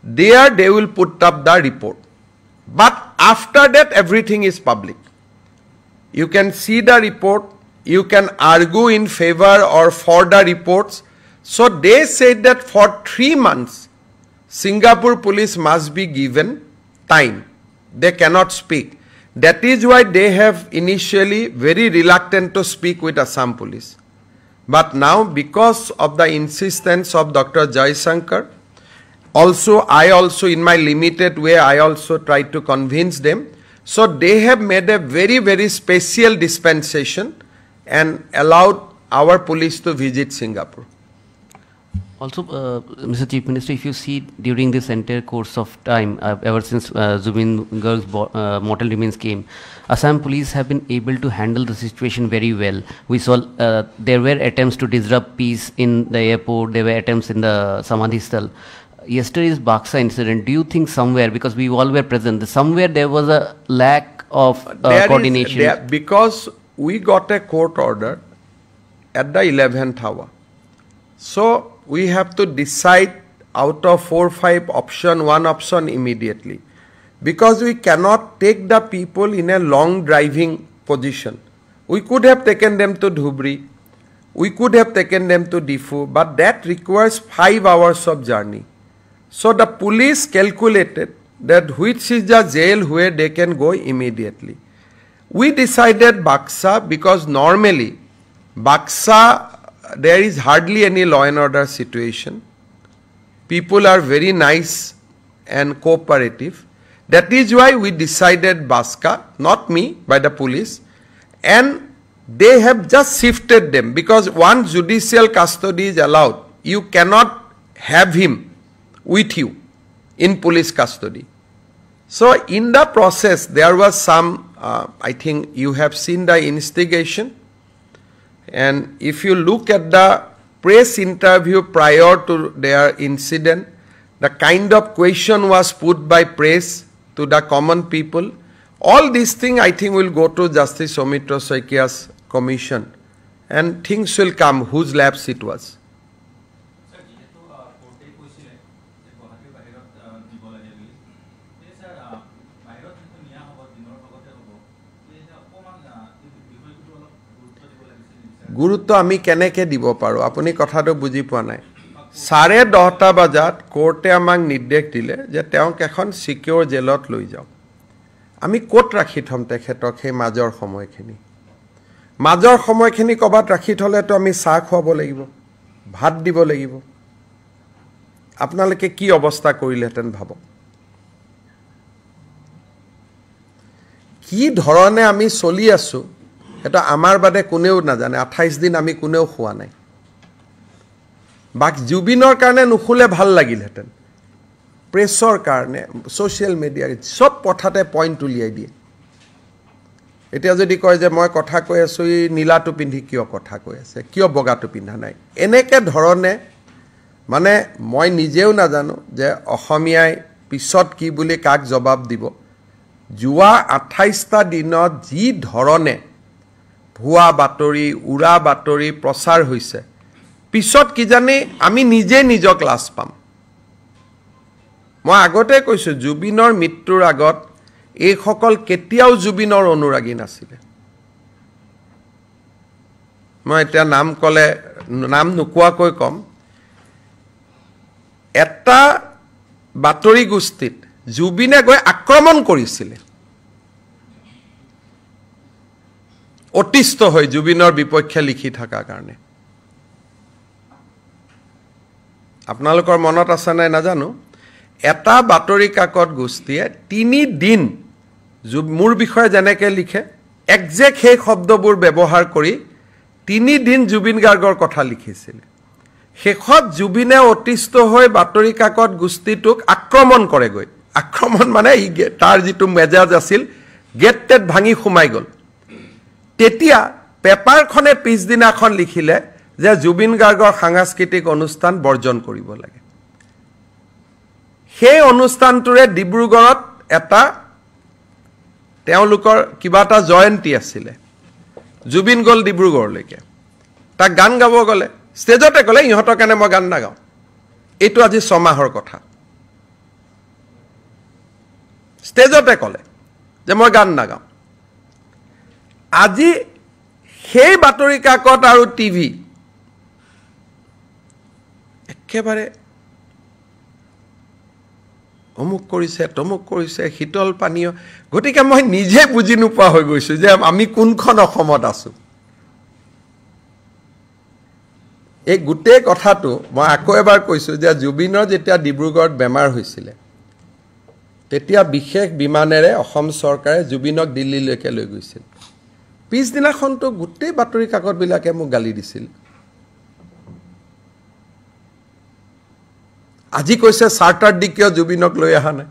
There they will put up the report. But after that, everything is public. You can see the report, you can argue in favor or for the reports. So they said that for 3 months, Singapore police must be given time. They cannot speak. That is why they have initially very reluctant to speak with Assam police. But now, because of the insistence of Dr. Joy Shankar, I also in my limited way, I also tried to convince them. So they have made a very, very special dispensation and allowed our police to visit Singapore. Also, Mr. Chief Minister, if you see during this entire course of time, ever since Zubin Garg's mortal remains came, Assam police have been able to handle the situation very well. We saw there were attempts to disrupt peace in the airport, there were attempts in the Samadhi Sthal. Yesterday's Baksa incident, do you think somewhere, because we all were present, somewhere there was a lack of coordination? Because we got a court order at the 11th hour. So we have to decide out of 4 or 5 options, one option immediately. Because we cannot take the people in a long driving position. We could have taken them to Dhubri, we could have taken them to Difu, but that requires 5 hours of journey. So the police calculated that which is the jail where they can go immediately. We decided Baksa because normally Baksa there is hardly any law and order situation. People are very nice and cooperative. That is why we decided Baksa, not me, by the police, and they have just shifted them because once judicial custody is allowed, you cannot have him with you. in police custody. So in the process, there was some, I think you have seen the instigation. And if you look at the press interview prior to their incident, the kind of question was put by press to the common people, all these things I think will go to Justice Soumitra Saikia's commission and things will come whose laps it was. গুৰুত্ব আমি কেনেকৈ দিব পাৰোঁ আপুনি কথাটো বুজি পোৱা নাই 10:30 বজাত কোৰ্টে আমাক নিৰ্দেশ দিলে যে তেওঁক এখন সিকিউৰ জেলত লৈ যাওক আমি কোট ৰাখি থম তেখেতক সেই মাজৰ সময়খিনি কবাত ৰাখি থলেতো আমি চাহ খুৱাব লাগিব ভাত দিব লাগিব আপোনালোকে কি অৱস্থা কৰিলেহেঁতেন ভাবক কি ধৰণে আমি চলি আছো এটা আমাৰ বাদে কোনেও নাজানে 28 দিন আমি কোনেও খোৱা নাই বাক জুবিনৰ কাৰণে নুখুলে ভাল লাগিলহেঁতেন প্ৰেছৰ কাৰণে সোশ্যাল মিডিয়া সব পথাতে পইণ্ট উলিয়াই দিয়ে এতিয়া যদি কয় যে মই কথা কৈ আছো এই নীলাটো পিন্ধি কিয় কথা কৈ আছে কিয় বগাটো পিন্ধা নাই এনেকে ধৰণে মানে মই নিজেও নাজানো যে অসমীয়াই পিছত কি বুলি কাক জবাব দিব জুৱা 28টা দিনত যি ধৰণে ভুৱা বাতৰি উৰা বাতৰি প্ৰচাৰ হৈছে পিছত কি জানি আমি নিজে নিজক লাজ পাম মই আগতে কৈছো জুবিনৰ মৃত্যুৰ আগত এই সকল কেতিয়াও জুবিনৰ অনুৰাগী নাছিলে মই এটা নাম কলে নাম নুকুৱাকৈ কম এটা বাতৰি গোষ্ঠীত জুবিনে গৈ আক্ৰমণ কৰিছিল অতিষ্ঠ হৈ জুবিনৰ বিপক্ষে লিখি থকা কাৰণে আপোনালোকৰ মনত আছে নাই নাজানো এটা বাতৰি কাকত গোষ্ঠীয়ে 3 দিন মোৰ বিষয়ে যেনেকৈ লিখে একজেক্ট সেই শব্দবোৰ ব্যৱহাৰ কৰি 3 দিন জুবিন গাৰ্গৰ কথা লিখিছিল শেষত জুবিনে অতিষ্ঠ হৈ বাতৰি কাকত গোষ্ঠীটোক আক্ৰমণ কৰেগৈ আক্ৰমণ মানে তাৰ যিটো মেজাজ আছিল গেটটেট ভাঙি সোমাই গ'ল তেতিয়া পেপাৰখনে পিছদিনাখন লিখিলে যে জুবিন গাৰ্গৰ সাংস্কৃতিক অনুষ্ঠান বৰ্জন কৰিব লাগে সেই অনুষ্ঠানটোৰে ডিব্ৰুগড়ত এটা তেওঁলোকৰ কিবা এটা জয়ন্তী আছিল জুবিন গল ডিব্ৰুগড়লৈকে তা গান গাব গলে ষ্টেজতে গলে ইহঁতৰ কাৰণে মই গান নাগাওঁ এইটো আজি 6 মাহৰ কথা ষ্টেজতে কলে যে মই গান নাগাওঁ আজি সেই বাতৰি কাকত আৰু টিভি একেবাৰে অমুক কৰিছে তমুক কৰিছে শীতল পানীয় গতিকে মই নিজে বুজি নোপোৱা হৈ গৈছো যে আমি কোনখন অসমত আছো এই গুটে কথাটো মই আকৌ এবাৰ কৈছো যে জুবিনৰ যেতিয়া ডিব্ৰুগড়ত বেমাৰ হৈছিল তেতিয়া বিশেষ বিমানেৰে অসম চৰকাৰে জুবিনক দিল্লীলৈকে লৈ গৈছিল পিছদিনাখনটো গুটে বাতৰি কাকত বিলাকে মোক গালি দিছিল আজি কৈছে চাৰ্টাৰ দি কিয় জুবিনক লৈ আহা নাই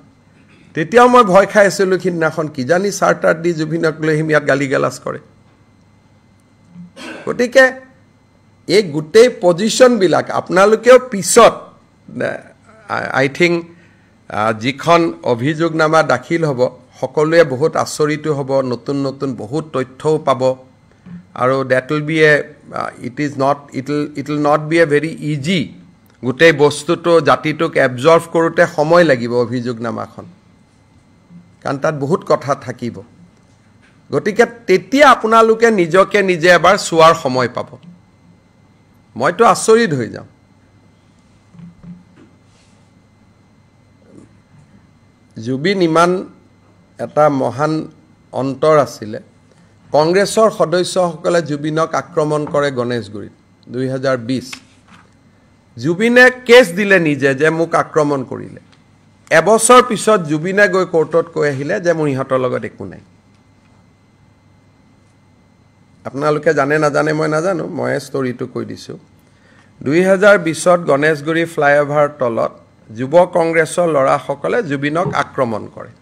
তেতিয়াও মই ভয় খাই আছিলো কিনাখন কি জানি চাৰ্টাৰ দি জুবিনক লৈ হিমিয়াত গালি গালাজ কৰে গতিকে এই গুটে পজিশন বিলাক আপোনালোকেও পিছত আই থিংক যিখন অভিযোগনামা দাখিল হ'ব সকলোৱে বহুত আচৰিত হ'ব নতুন নতুন বহুত তথ্যও পাব আৰু that will be a it will not be a very easy গুটে বস্তুটো জাতিটোক এবজৰ্ভ কৰোতে সময় লাগিব অভিযোগনামাখন কাৰণ তাত বহুত কথা থাকিব গতিকে তেতিয়া আপোনালোকে নিজকে নিজে এবাৰ চোৱাৰ সময় পাব মইতো আচৰিত হৈ যাম জুবিন ইমান এটা মহান অন্তৰ আছিল কংগ্ৰেছৰ সদস্যসকলে জুবিনক আক্ৰমণ কৰে গণেশগুৰিত 2020 জুবিনে কেছ দিলে নিজে যে মোক আক্ৰমণ কৰিলে এবছৰ পিছত জুবিনে গৈ কোৰ্টত কৈ আহিলে যে মোৰ ইহঁতৰ লগত একো নাই আপোনালোকে জানে নাজানে মই নাজানো মই ষ্টৰীটো কৈ দিছো 2020ত গণেশগুৰি ফ্লাইঅভাৰ তলত যুৱ কংগ্ৰেছৰ ল'ৰাসকলে জুবিনক আক্ৰমণ কৰে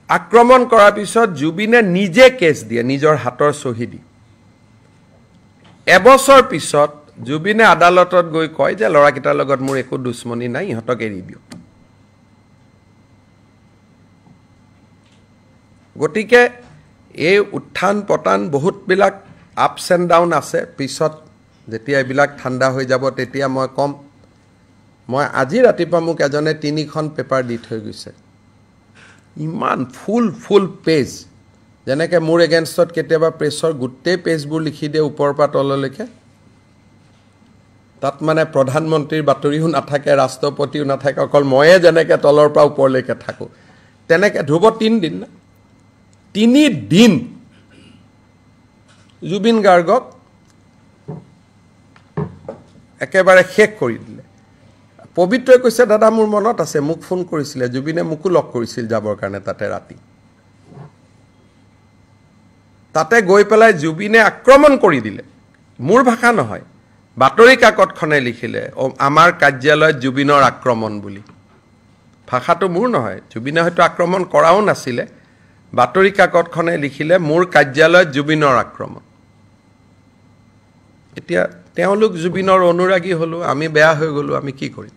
আক্ৰমণ কৰাৰ পিছত জুবিনে নিজে কেছ দিয়ে নিজৰ হাতৰ চহী দি এবছৰ পিছত জুবিনে আদালতত গৈ কয় যে ল'ৰাকেইটাৰ লগত মোৰ একো দুশ্মনী নাই ইহঁতক এৰি দিও গতিকে এই উত্থান পতান বহুতবিলাক আপছ এণ্ড ডাউন আছে পিছত যেতিয়া এইবিলাক ঠাণ্ডা হৈ যাব তেতিয়া মই কম মই আজি ৰাতিপুৱা মোক এজনে 3খন পেপাৰ দি থৈ গৈছে ইমান ফুল পেজ যেনেকৈ মোৰ এগেইনষ্টত কেতিয়াবা প্ৰেছৰ গোটেই পেজবোৰ লিখি দিয়ে ওপৰৰ পৰা তললৈকে তাত মানে প্ৰধানমন্ত্ৰীৰ বাতৰিও নাথাকে ৰাষ্ট্ৰপতিও নাথাকে অকল ময়ে যেনেকৈ তলৰ পৰা ওপৰলৈকে থাকোঁ তেনেকৈ ধ্ৰুৱ 3 দিন 3 দিন জুবিন গাৰ্গক একেবাৰে শেষ কৰি দিলে পবিত্ৰই কৈছে দাদা মোৰ মনত আছে মোক ফোন কৰিছিলে জুবিনে মোকো লগ কৰিছিল যাবৰ কাৰণে তাতে ৰাতি তাতে গৈ পেলাই জুবিনে আক্ৰমণ কৰি দিলে মোৰ ভাষা নহয় বাতৰি কাকতখনে লিখিলে আমাৰ কাৰ্যালয়ত জুবিনৰ আক্ৰমণ বুলি ভাষাটো মোৰ নহয় জুবিনে হয়তো আক্ৰমণ কৰাও নাছিলে বাতৰি কাকতখনে লিখিলে মোৰ কাৰ্যালয়ত জুবিনৰ আক্ৰমণ এতিয়া তেওঁলোক জুবিনৰ অনুৰাগী হলো আমি বেয়া হৈ গলো আমি কি কৰিম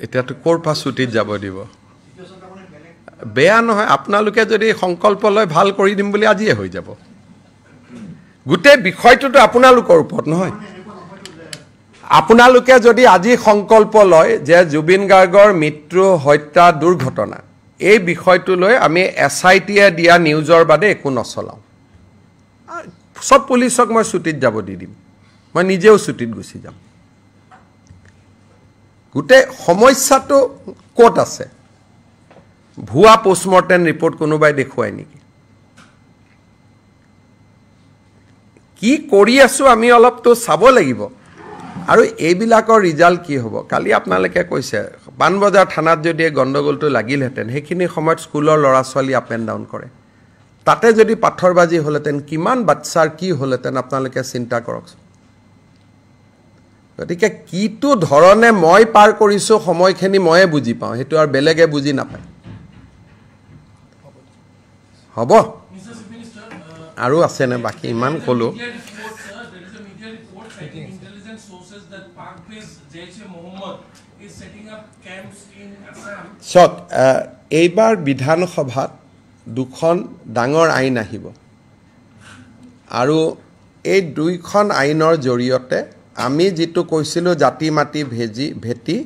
এতিয়াতো ক'ৰ পৰা ছুটিত যাব দিব বেয়া নহয় আপোনালোকে যদি সংকল্প লয় ভাল কৰি দিম বুলি আজিয়ে হৈ যাব গোটেই বিষয়টোতো আপোনালোকৰ ওপৰত নহয় আপোনালোকে যদি আজি সংকল্প লয় যে জুবিন গাৰ্গৰ মৃত্যু হত্যা দুৰ্ঘটনা এই বিষয়টো লৈ আমি এছআইটিয়ে দিয়া নিউজৰ বাদে একো নচলাওঁ সব পুলিচক মই ছুটিত যাব দি দিম মই নিজেও ছুটিত গুচি যাম গোটেই সমস্যাটো ক'ত আছে ভুৱা পোষ্টমৰ্টেম ৰিপৰ্ট কোনোবাই দেখুৱাই নেকি কি কৰি আছো আমি অলপতো চাব লাগিব আৰু এইবিলাকৰ ৰিজাল্ট কি হ'ব কালি আপোনালোকে কৈছে পানবজাৰ থানাত যদি গণ্ডগোলটো লাগিলহেঁতেন সেইখিনি সময়ত স্কুলৰ ল'ৰা ছোৱালী আপ এণ্ড ডাউন কৰে তাতে যদি পাথৰবাজি হ'লহেঁতেন কিমান বাচ্চাৰ কি হ'লহেঁতেন আপোনালোকে চিন্তা কৰকচোন গতিকে কিটো ধৰণে মই পাৰ কৰিছোঁ সময়খিনি ময়ে বুজি পাওঁ সেইটো আৰু বেলেগে বুজি নাপায় হ'ব আৰু আছেনে বাকী ইমান ক'লোঁ চক এইবাৰ বিধানসভাত দুখন ডাঙৰ আইন আহিব আৰু এই দুইখন আইনৰ জৰিয়তে আমি যেটো কৈছিলোঁ জাতি মাটি ভেটি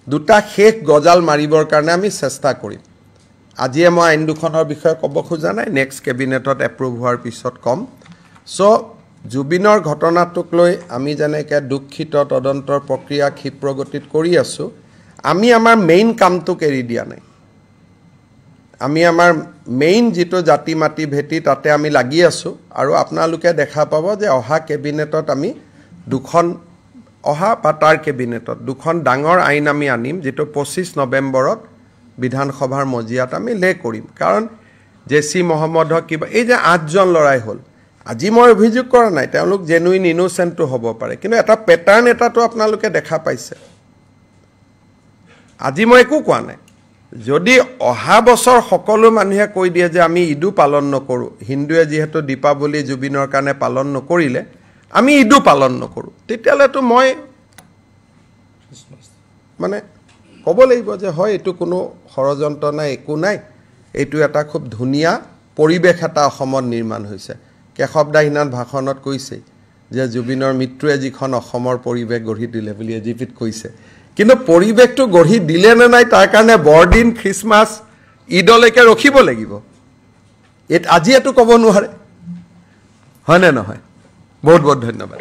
দুটা শেষ গজাল মাৰিবৰ কাৰণে আমি চেষ্টা কৰিম আজিয়ে মই আইন দুখনৰ বিষয়ে ক'ব খোজা নাই নেক্সট কেবিনেটত এপ্ৰুভ হোৱাৰ পিছত কম সো জুবিনৰ ঘটনাটোক লৈ আমি যেনেকৈ দুঃখিত তদন্তৰ প্ৰক্ৰিয়া ক্ষিপ্ৰগতিত কৰি আছোঁ আমি আমাৰ মেইন কামটোক এৰি দিয়া নাই আমি আমাৰ মেইন যেটো জাতি মাটি ভেটি তাতে আমি লাগি আছোঁ আৰু আপোনালোকে দেখা পাব যে অহা কেবিনেটত আমি দুখন অহা বা তাৰ কেবিনেটত দুখন ডাঙৰ আইন আমি আনিম যেটো 25 নৱেম্বৰত বিধানসভাৰ মজিয়াত আমি লে কৰিম কাৰণ জেসি মহম্মদক কিবা এই যে 8জন লৰাই হ'ল আজি মই অভিযোগ কৰা নাই তেওঁলোক জেনুইন ইনোসেন্ট হ'ব পাৰে কিন্তু এটা প্যাটাৰ্ন এটাটো আপোনালোকে দেখা পাইছে আজি মই একো কোৱা নাই যদি অহা বছৰ সকলো মানুহে কৈ দিয়ে যে আমি ঈদো পালন নকৰো হিন্দুৱে যেহেতু দীপাৱলী জুবিনৰ কাৰণে পালন নকৰিলে আমি ঈদো পালন নকৰো তেতিয়ালেতো মই মানে ক'ব লাগিব যে হয় এটো কোনো ষড়যন্ত্ৰ নাই একো নাই এটো এটা খুব ধুনিয়া পৰিবেশ এটা অসমত নিৰ্মাণ হৈছে কেশৱ দাহিনান ভাষণত কৈছে যে জুবিনৰ মৃত্যুৱে যিখন অসমৰ পৰিবেশ গঢ়ি দিলে বুলি এজিপিত কৈছে কিন্তু পৰিবেশটো গঢ়ি দিলে নে নাই তাৰ কাৰণে বৰদিন খ্ৰীষ্টমাছ ঈদলৈকে ৰখিব লাগিব আজি এটো ক'ব নোৱাৰে হয় নে নহয় বহুত বহুত ধন্যবাদ